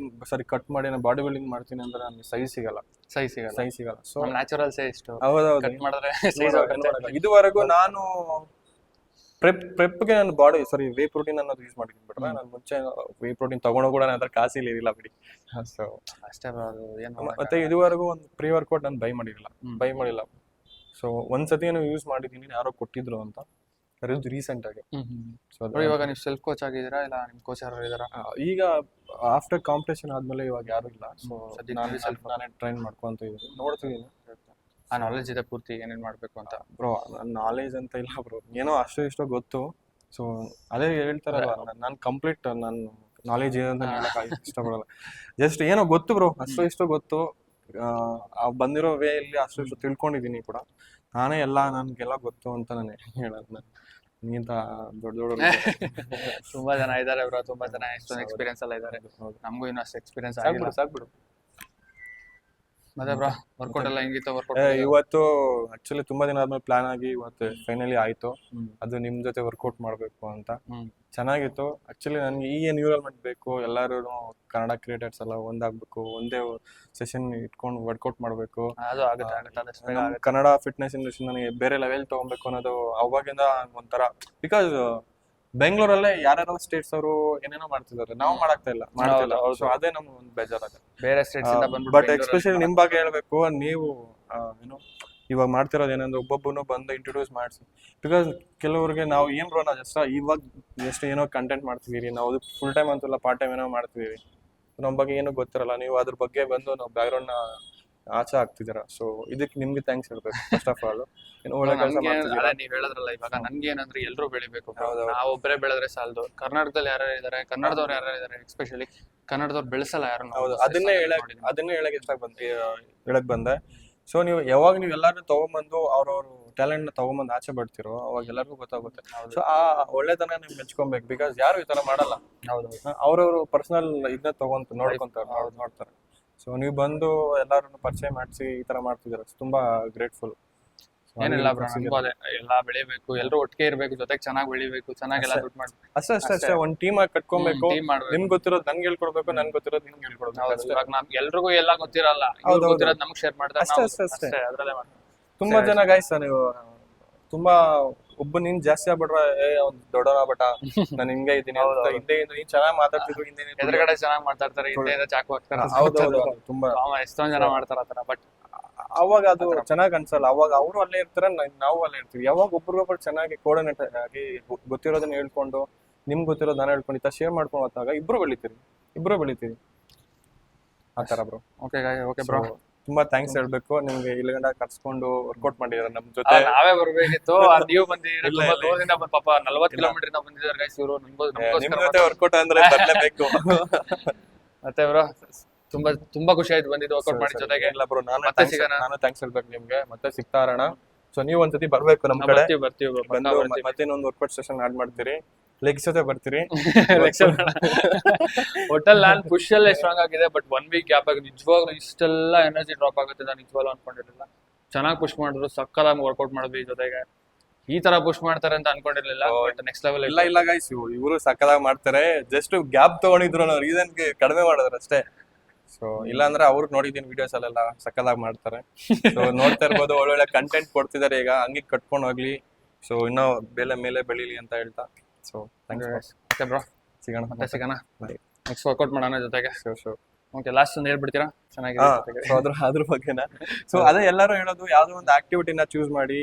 ಕಟ್ ಮಾಡಿ ನಾವು ಬಾಡಿ ಬಿಲ್ಡಿಂಗ್ ಮಾಡ್ತೀನಿ ಅಂದ್ರೆ ನಮ್ಗೆ ಸೈಜ್ ಸಿಗಲ್ಲ. ಸೊ ನ್ಯಾಚುರಲ್ ಸೈಜ್ ಹೌದೌದು. ಇದುವರೆಗೂ ನಾನು ಪ್ರೆಪ್ಗೆ ನಾನು ವೇ ಪ್ರೋಟೀನ್ ಅನ್ನೋದು ಯೂಸ್ ಮಾಡಿದ್ದೀನಿ. ಬಿಟ್ರೆ ನಾನು ಮುಂಚೆ ವೇ ಪ್ರೋಟೀನ್ ತಗೊಂಡು ಕೂಡ ನನ್ನ ಹತ್ರ ಕಾಸಿಲ್ಲ ಇರಲಿಲ್ಲ ಬಿಡಿ. ಸೊ ಅಷ್ಟೇ. ಮತ್ತೆ ಇದುವರೆಗೂ ಒಂದು ಪ್ರೀ ವರ್ಕೌಟ್ ನಾನು ಬೈ ಮಾಡಿಲ್ಲ. ಸೊ ಒಂದ್ಸತಿ ನಾನು ಯೂಸ್ ಮಾಡಿದ್ದೀನಿ, ಯಾರೋ ಕೊಟ್ಟಿದ್ರು ಅಂತ, ರೀಸೆಂಟ್ ಆಗಿ. ಸೊ ಇವಾಗ ನೀವು ಸೆಲ್ಫ್ ಕೋಚ್ ಆಗಿದ್ದೀರಾ, ಇಲ್ಲ ನಿಮ್ಮ ಕೋಚ್ ಯಾರು ಇದ್ದಾರಾ? ಈಗ ಆಫ್ಟರ್ ಕಾಂಪಿಟೇಷನ್ ಆದ್ಮೇಲೆ ಇವಾಗ ಯಾರು ಇಲ್ಲ. ಸೊ ನಾನೇ ಟ್ರೈನ್ ಮಾಡ್ಕೊಂತ ಇದ್ದೀನಿ, ನೋಡ್ತಿದ್ದೀನಿ. ಆ ನಾಲೆಜ್ ಇದೆ ಪೂರ್ತಿ ಏನೇನು ಮಾಡಬೇಕು ಅಂತ? ಬ್ರೋ ನಾಲೆಜ್ ಅಂತ ಇಲ್ಲ ಬ್ರೋ, ಏನೋ ಅಷ್ಟೋ ಇಷ್ಟೋ ಗೊತ್ತು. ಸೊ ಅದೇ ಹೇಳ್ತಾರಲ್ಲ, ನಾನು ಕಂಪ್ಲೀಟ್ ನಾನು ನಾಲೆಜ್ ಏನಂತ ಹೇಳಕ್ ಇಷ್ಟಪಡಲ್ಲ. ಜಸ್ಟ್ ಏನೋ ಗೊತ್ತು ಬ್ರೋ, ಅಷ್ಟು ಇಷ್ಟು ಗೊತ್ತು. ಬಂದಿರೋ ವೇಯಲ್ಲಿ ಅಷ್ಟು ಇಷ್ಟು ತಿಳ್ಕೊಂಡಿದೀನಿ ಕೂಡ. ನಾನೇ ನನ್ಗೆಲ್ಲ ಗೊತ್ತು ಅಂತ ನಾನು ಹೇಳೋದು. ನೀಂತ ದೊಡ್ಡ ದೊಡ್ಡ ತುಂಬಾ ಜನ ಇದಾರೆ ಬ್ರೋ, ತುಂಬಾ ಜನ ಎಷ್ಟೊಂದು ಎಕ್ಸ್ಪೀರಿಯನ್ಸ್ ಎಲ್ಲ ಇದಾರೆ. ನಮಗೂ ಇನ್ನೂ ಅಷ್ಟು ಎಕ್ಸ್ಪೀರಿಯನ್ಸ್ ಆಗಿಲ್ಲ. ಸಾಕ್ಬಿಡು. ಮತ್ತೆ ಬ್ರೋ ವರ್ಕೌಟ್ ಎಲ್ಲ ಹೆಂಗಿತ್ತು? ವರ್ಕೌಟ್ ಇವತ್ತು ಆಕ್ಚುಲಿ ತುಂಬಾ ದಿನ ಆದ್ಮೇಲೆ ಪ್ಲಾನ್ ಆಗಿ ಇವತ್ತು ಫೈನಲಿ ಆಯ್ತು. ಅದು ನಿಮ್ ಜೊತೆ ವರ್ಕೌಟ್ ಮಾಡ್ಬೇಕು ಅಂತ. ಚೆನ್ನಾಗಿತ್ತು. ಆಕ್ಚುಲಿ ನನ್ಗೆ ಈ ಎನ್ವಿರಾನ್ಮೆಂಟ್ ಬೇಕು. ಎಲ್ಲರೂ ಕನ್ನಡ ಕ್ರಿಯೇಟರ್ಸ್ ಎಲ್ಲ ಒಂದಾಗ್ಬೇಕು, ಒಂದೇ ಸೆಷನ್ ಇಟ್ಕೊಂಡು ವರ್ಕೌಟ್ ಮಾಡ್ಬೇಕು. ಅದು ಆಗುತ್ತೆ. ಕನ್ನಡ ಫಿಟ್ನೆಸ್ ಇಂಡಸ್ಟ್ರಿ ನನಗೆ ಬೇರೆ ಲೆವೆಲ್ ತಗೊಬೇಕು ಅನ್ನೋದು ಅವಾಗಿಂದ ಒಂಥರ. ಬಿಕಾಸ್ ಬೆಂಗಳೂರಲ್ಲೇ ಯಾರ್ಯಾರೋ ಸ್ಟೇಟ್ಸ್ ಅವರು ಏನೇನೋ ಮಾಡ್ತಿದ್ದಾರೆ, ನಾವು ಮಾಡ್ತಿಲ್ಲ. ಸೊ ಅದೇ ನಮ್ಗೆ ಒಂದು ಬೇಜಾರಾಗುತ್ತೆ. ಬೇರೆ ಸ್ಟೇಟ್ಸ್ ಇಂದ ಬಂದ್ಬಿಟ್ಟು ಬಟ್ ಎಸ್ಪೆಷಲಿ ನಿಮ್ ಬಗ್ಗೆ ಹೇಳ್ಬೇಕು. ನೀವು ಏನು ಇವಾಗ ಮಾಡ್ತಿರೋದು ಏನಂದ್ರೆ ಒಬ್ಬೊಬ್ಬನು ಬಂದು ಇಂಟ್ರೊಡ್ಯೂಸ್ ಮಾಡಿಸಿ. ಬಿಕಾಸ್ ಕೆಲವ್ರಿಗೆ ನಾವು ಏನ್ ಬ್ರೋ ನಾವು ಇವಾಗ ಜಸ್ಟ್ ಏನೋ ಕಂಟೆಂಟ್ ಮಾಡ್ತಿದೀರಿ, ನಾವು ಫುಲ್ ಟೈಮ್ ಅಂತಲ್ಲ ಪಾರ್ಟ್ ಟೈಮ್ ಏನೋ ಮಾಡ್ತಿದೀವಿ. ನಮ್ಮ ಬಗ್ಗೆ ಏನೂ ಗೊತ್ತಿರಲ್ಲ. ನೀವು ಅದ್ರ ಬಗ್ಗೆ ಬಂದು ನಾವು ಬ್ಯಾಕ್ಗ್ರೌಂಡ್ ನ ಆಚೆ ಆಗ್ತಿದ್ದೀರಾ. ಸೊ ಇದಕ್ಕೆ ನಿಮ್ಗೆ ಥ್ಯಾಂಕ್ಸ್ ಹೇಳ್ಬೇಕು ಫಸ್ಟ್ ಆಫ್ ಆಲ್. ಒಳ್ಳೆ ಕೆಲಸ ಮಾಡ್ತಿದ್ದೀರಾ. ನೀವ್ ಹೇಳಿದ್ರಲ್ಲ, ಇವಾಗ ನನ್ಗೆ ಏನಂದ್ರೆ ಎಲ್ರು ಬೆಳಿಬೇಕು. ನಾವ್ ಒಬ್ಬರೇ ಬೆಳೆದ್ರೆ ಸಾಲದು. ಕರ್ನಾಟಕದಲ್ಲಿ ಯಾರ್ಯಾರು ಇದಾರೆ, ಕನ್ನಡದವ್ರು ಯಾರ್ಯಾರು ಇದಾರೆ, ಎಸ್ಪೆಷಲಿ ಕನ್ನಡದವ್ರು ಬೆಳೆಸಲ್ಲ ಯಾರು. ಹೌದು, ಅದನ್ನೇ ಹೇಳಕ್ ಹೇಳಕ್ ಬಂದೆ. ಸೊ ನೀವು ಯಾವಾಗ ನೀವು ಎಲ್ಲಾರು ತಗೊಂಬಂದು ಅವ್ರವ್ರ ಟ್ಯಾಲೆಂಟ್ ನ ತಗೊಂಬಂದು ಆಚೆ ಬಿಡ್ತಿರೋ ಅವಾಗ ಎಲ್ಲರಿಗೂ ಗೊತ್ತಾಗುತ್ತೆ. ಸೊ ಆ ಒಳ್ಳೆತನ ನೀವು ಮೆಚ್ಕೊಬೇಕು. ಬಿಕಾಸ್ ಯಾರು ಈ ತರ ಮಾಡಲ್ಲ. ಅವ್ರವ್ರು ಪರ್ಸನಲ್ ಇದನ್ನ ನೋಡ್ತಾರೆ. ಸೊ ನೀವು ಬಂದು ಎಲ್ಲಾರನ್ನು ಪರಿಚಯ ಮಾಡಿಸಿ ಈ ತರ ಮಾಡ್ತಿದ್ದೀರ, ತುಂಬಾ ಗ್ರೇಟ್ಫುಲ್. ಏನಿಲ್ಲ ಬ್ರೋ, ನನ್ಗೂ ಅದೇ ಎಲ್ಲಾ ಬೆಳಿಬೇಕು, ಎಲ್ಲರೂ ಒಟ್ಟಿಗೆ ಇರ್ಬೇಕು, ಜೊತೆಗೆ ಚೆನ್ನಾಗಿ ಬೆಳಿಬೇಕು, ಚೆನ್ನಾಗೆಲ್ಲ ದುಡ್ಡು ಮಾಡ್ಬೇಕು. ಅಷ್ಟೇ ಒಂದ್ ಟೀಮ್ ಆಗಿ ಕಟ್ಕೊಬೇಕು. ನಿಮ್ಗೆ ಗೊತ್ತಿರೋದು ನನ್ಗೆ ಹೇಳ್ಕೊಡ್ಬೇಕು, ನನ್ಗೆ ಗೊತ್ತಿರೋದು ನಿಮ್ಗೆ ಹೇಳ್ಕೊಡ್ಬೇಕು. ಇವಾಗ ನಮ್ಗೆ ಎಲ್ರಿಗೂ ಎಲ್ಲ ಗೊತ್ತಿರಲ್ಲ, ಗೊತ್ತಿರೋದು ನಮ್ಗೆ ಶೇರ್ ಮಾಡ್ತಾರೆ. ಅದ್ರಲ್ಲೇ ತುಂಬಾ ಜನ ಗಾಯ್ಸ್ ನೀವು ತುಂಬಾ ಒಬ್ಬ ನೀನ್ ಜಾಸ್ತಿ ಆಗ್ಬಿಟ್ರೆ ಅವ್ನ್ ದೊಡ್ಡವನಾಗ್ಬಿಟ್ಟ, ನಾನು ಹಿಂಗೆ ಇದ್ದೀನಿ ಹಿಂದೆ ನೀನ್ ಚೆನ್ನಾಗಿ ಮಾತಾಡ್ತಿದ್ರು, ಹಿಂದೆ ಎದುರುಗಡೆ ಚೆನ್ನಾಗಿ ಮಾತಾಡ್ತಾರೆ, ಹಿಂದೆ ಚಾಕು ಹಾಕ್ತಾರೆ. ಹೌದೌದು, ತುಂಬಾ ಎಷ್ಟೊಂದ್ ಜನ ಮಾಡ್ತಾರ ಆತರ. ಬಟ್ ಅವಾಗ ಅದು ಚೆನ್ನಾಗ್ ಅನ್ಸಲ್ಲ. ಅವಾಗ ಅವರು ಅಲ್ಲೇ ಇರ್ತಾರೆ, ನಾವು ಅಲ್ಲೇ ಇರ್ತೀವಿ. ಯಾವಾಗ ಒಬ್ರಿಗೊಬ್ರು ಚೆನ್ನಾಗಿ ಕೋರ್ಡಿನೇಟ್ ಆಗಿ ಗೊತ್ತಿರೋದನ್ನ ಹೇಳ್ಕೊಂಡು, ನಿಮ್ಗೆ ಗೊತ್ತಿರೋದು ನಾನು ಹೇಳ್ಕೊಂಡು ಈ ತರ ಶೇರ್ ಮಾಡ್ಕೊಂಡು ಹೋದಾಗ ಇಬ್ರು ಬೆಳಿತೀವಿ ಆತರ ಬ್ರೋ. ಓಕೆ ಬ್ರೋ, ತುಂಬಾ ಥ್ಯಾಂಕ್ಸ್ ಹೇಳ್ಬೇಕು ನಿಮ್ಗೆ. ಇಲ್ಲಿಗಂಡ ಕರ್ಸ್ಕೊಂಡು ವರ್ಕೌಟ್ ಮಾಡಿದಾರೆ ನಮ್ ಜೊತೆ. ನಾವೇ ಬರ್ಬೇಕಿತ್ತು, ನೀವು ಬಂದಿದ್ದೀರಾ. ತುಂಬಾ ದೂರದಿಂದ ಪಾಪ 40 ಕಿಲೋಮೀಟರ್ ಇಂದ ಬಂದಿದ್ದಾರೆ ಗೈಸ್ ಇವರು. ನಿಮ್ ಜೊತೆ ವರ್ಕೌಟ್ ಅಂದ್ರೆ ಬರ್ಲೇಬೇಕು. ಮತ್ತೆ ಬ್ರೋ ತುಂಬಾ ಖುಷಿ ಆಯ್ತು ಬಂದಿದ್ದು ವರ್ಕೌಟ್ ಮಾಡಿ ಜೊತೆಗೆ. ಇಲ್ಲ ಬ್ರೋ, ನಾನು ಥ್ಯಾಂಕ್ಸ್ ಹೇಳ್ಬೇಕು ನಿಮ್ಗೆ. ಮತ್ತೆ ಸಿಗ್ತಾ ಇರೋಣ. ಸೊ ನೀವು ಒಂದ್ಸತಿ ಬರ್ಬೇಕು ನಮ್ ಕಡೆ. ಬರ್ತೀವಿ. ಮತ್ತೆ ಇನ್ನೊಂದು ವರ್ಕೌಟ್ ಸೆಷನ್ ಆಡ್ ಮಾಡ್ತೀರಿ, ಲೆಗ್ಸ್ ಜೊತೆ ಬರ್ತೀರಿ. ಹೋಟೆಲ್ ನಾನ್ ಪುಷ್ ಅಲ್ಲೇ ಸ್ಟ್ರಾಂಗ್ ಆಗಿದೆ. ಬಟ್ 1 ವೀಕ್ ಗ್ಯಾಪ್ ಆಗಿ ನಿಜವಾಗ್ಲೂ ಇಷ್ಟೆಲ್ಲ ಎನರ್ಜಿ ಡ್ರಾಪ್ ಆಗುತ್ತೆ ನಾನು ನಿಜವಾಗ್ಲೂ ಅನ್ಕೊಂಡಿರ್ಲಿಲ್ಲ. ಚೆನ್ನಾಗಿ ಪುಷ್ ಮಾಡಿದ್ರು, ಸಕ್ಕತ್ತಾಗಿ ವರ್ಕೌಟ್ ಮಾಡಿದ್ವಿ. ಜೊತೆಗೆ ಈ ತರ ಪುಷ್ ಮಾಡ್ತಾರೆ ಅಂತ ಅನ್ಕೊಂಡಿರ್ಲಿಲ್ಲ. ಬಟ್ ನೆಕ್ಸ್ಟ್ ಲೆವೆಲ್ ಇಲ್ಲ ಗೈಸ್, ಇವರು ಸಕ್ಕತ್ತಾಗಿ ಮಾಡ್ತಾರೆ. ಜಸ್ಟ್ ಗ್ಯಾಪ್ ತಗೊಂಡಿದ್ರು, ರೀಸನ್ ಕಡಿಮೆ ಮಾಡಿದ್ರು ಅಷ್ಟೇ. ಸೊ ಇಲ್ಲಾಂದ್ರೆ ಅವ್ರಿಗೆ ನೋಡಿದೀನಿ ವಿಡಿಯೋಸ್ ಅಲ್ಲೆಲ್ಲ ಸಕ್ಕತ್ತಾಗಿ ಮಾಡ್ತಾರೆ. ಸೊ ನೋಡ್ತಾ ಇರ್ಬೋದು, ಒಳ್ಳೊಳ್ಳೆ ಕಂಟೆಂಟ್ ಕೊಡ್ತಿದ್ದಾರೆ. ಈಗ ಹಂಗೆ ಕಟ್ಕೊಂಡು ಹೋಗ್ಲಿ, ಸೊ ಇನ್ನೂ ಮೇಲೆ ಬೆಳೀಲಿ ಅಂತ ಹೇಳ್ತಾ. So thanks. ಓಕೆ ಬ್ರೋ, ಸಿಗೋಣ. ನೆಕ್ಸ್ಟ್ ವರ್ಕೌಟ್ ಮಾಡೋಣ ಜೊತೆಗೆ. ಶೋರ್. ಓಕೆ, ಲಾಸ್ಟ್ ಒಂದು ಹೇಳ್ಬಿಡ್ತೀರಾ? ಚೆನ್ನಾಗಿದೆ ಅದ್ರ ಬಗ್ಗೆನಾ? ಸೊ ಅದೇ ಎಲ್ಲರೂ ಹೇಳೋದು, ಯಾವ್ದೋ ಒಂದು ಆಕ್ಟಿವಿಟಿನ ಚೂಸ್ ಮಾಡಿ.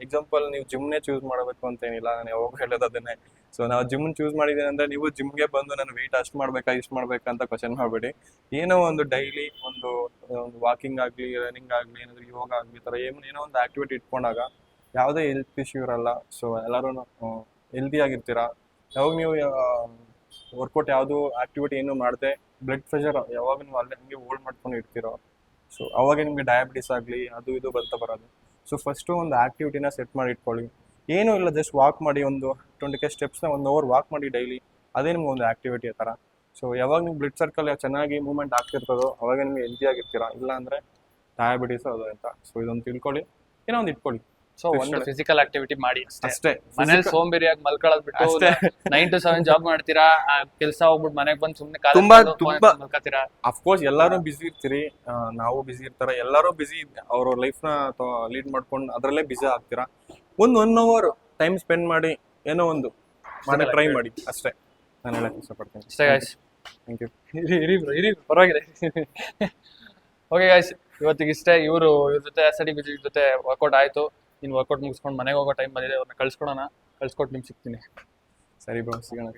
ಎಕ್ಸಾಂಪಲ್ ನೀವು ಜಿಮ್ನೇ ಚೂಸ್ ಮಾಡಬೇಕು ಅಂತ ಏನಿಲ್ಲ, ನಾನು ಯಾವಾಗ ಹೇಳೋದು ಅದನ್ನೇ. ಸೊ ನಾವು ಜಿಮ್ ಚೂಸ್ ಮಾಡಿದ್ದೀನಿ ಅಂದ್ರೆ ನೀವು ಜಿಮ್ಗೆ ಬಂದು ನಾನು ವೆಯ್ಟ್ ಅಷ್ಟು ಮಾಡ್ಬೇಕಾ ಇಷ್ಟು ಮಾಡ್ಬೇಕಾ ಅಂತ ಕ್ವಶನ್ ಮಾಡಬೇಡಿ. ಏನೋ ಒಂದು ಡೈಲಿ ಒಂದು ವಾಕಿಂಗ್ ಆಗಲಿ, ರನ್ನಿಂಗ್ ಆಗಲಿ, ಏನಾದರೂ ಯೋಗ ಆಗಲಿ, ಈ ಥರ ಏನೋ ಒಂದು ಆಕ್ಟಿವಿಟಿ ಇಟ್ಕೊಂಡಾಗ ಯಾವುದೇ ಹೆಲ್ತ್ ಇಶ್ಯೂ ಇರಲ್ಲ. ಸೊ ಎಲ್ಲರೂ ಹೆಲ್ದಿ ಆಗಿರ್ತೀರಾ. ಯಾವಾಗ ನೀವು ವರ್ಕೌಟ್ ಯಾವುದು ಆಕ್ಟಿವಿಟಿ ಏನು ಮಾಡದೆ ಬ್ಲಡ್ ಪ್ರೆಷರ್ ಯಾವಾಗ ನೀವು ಅಲ್ಲೇ ಹಂಗೆ ಹೋಲ್ಡ್ ಮಾಡ್ಕೊಂಡು ಇರ್ತೀರೋ, ಸೊ ಅವಾಗ ನಿಮಗೆ ಡಯಾಬಿಟಿಸ್ ಆಗಲಿ ಅದು ಇದು ಬರ್ತಾ ಬರೋದು. ಸೊ ಫಸ್ಟು ಒಂದು ಆಕ್ಟಿವಿಟಿನ ಸೆಟ್ ಮಾಡಿ ಇಟ್ಕೊಳ್ಳಿ. ಏನೂ ಇಲ್ಲ, ಜಸ್ಟ್ ವಾಕ್ ಮಾಡಿ, ಒಂದು 20 ಸ್ಟೆಪ್ಸ್ನ 1 ಅವರ್ ವಾಕ್ ಮಾಡಿ ಡೈಲಿ. ಅದೇ ನಿಮ್ಗೆ ಒಂದು ಆಕ್ಟಿವಿಟಿ ಆ ಥರ. ಸೊ ಯಾವಾಗ ನಿಮ್ಗೆ ಬ್ಲಡ್ ಸರ್ಕಲ್ ಚೆನ್ನಾಗಿ ಮೂವ್ಮೆಂಟ್ ಆಗ್ತಿರ್ತದೋ ಅವಾಗ ನಿಮ್ಗೆ ಹೆಲ್ದಿ ಆಗಿರ್ತೀರಾ. ಇಲ್ಲ ಅಂದರೆ ಡಯಾಬಿಟಿಸ್ ಅದು ಅಂತ. ಸೊ ಇದೊಂದು ತಿಳ್ಕೊಳ್ಳಿ, ಏನೋ ಒಂದು ಇಟ್ಕೊಳ್ಳಿ. ಸೊ ಒಂದು ಫಿಸಿಕಲ್ ಆಕ್ಟಿವಿಟಿ ಮಾಡಿ ಅಷ್ಟೇ. ಮನೇಲಿ ಸೋಂಬೇರಿಯಾಗಿ ಮಲ್ಕೊಳ್ಳೋದು ಬಿಟ್ಟು 9 to 7 ಜಾಬ್ ಮಾಡ್ತೀರಾ, ಕೆಲಸ ಹೋಗ್ಬಿಟ್ಟು ಮನೆಗೆ ಬಂದು ಸುಮ್ಮನೆ ಮಲ್ಕೋತೀರಾ. ಅಫ್ಕೋರ್ಸ್ ಎಲ್ಲರೂ ಬಿಸಿ ಇರ್ತೀರಿ, ನಾವು ಬಿಸಿ ಇರ್ತಾರೆ, ಎಲ್ಲರೂ ಬಿಸಿ ಅವ್ರ ಲೈಫ್ನ ಲೀಡ್ ಮಾಡ್ಕೊಂಡು ಅದರಲ್ಲೇ ಬಿಸಿ ಆಗ್ತೀರಾ. 1 ಅವರ್ ಟೈಮ್ ಸ್ಪೆಂಡ್ ಮಾಡಿ ಏನೋ ಒಂದು ಮಾಡಿ ಟ್ರೈ ಮಾಡಿ ಅಷ್ಟೇ. ನಾನು ಹೇಳಕ್ ಇಷ್ಟಪಡ್ತೀನಿ. ಅಷ್ಟೇ ಗಾಯ್ಸ್. Thank you. ಇರಿ ಪರವಾಗಿಲ್ಲ. ಓಕೆ ಗಾಯ್ಸ್, ಇವತ್ತಿಗೆ ಇಷ್ಟೇ. ಇವ್ರ ಜೊತೆ SRD ಜೊತೆ ವರ್ಕೌಟ್ ಆಯ್ತು. ಇನ್ನು ವರ್ಕೌಟ್ ಮುಗಿಸ್ಕೊಂಡು ಮನೆಗೆ ಹೋಗೋ ಟೈಮ್ ಬಂದಿದೆ. ಅವ್ರನ್ನ ಕಳ್ಸ್ಕೊಟ್ಟು ನಿಮ್ಗೆ ಸಿಗ್ತೀನಿ. ಸರಿ ಬ್ರೋ, ಸಿಗೋಣ.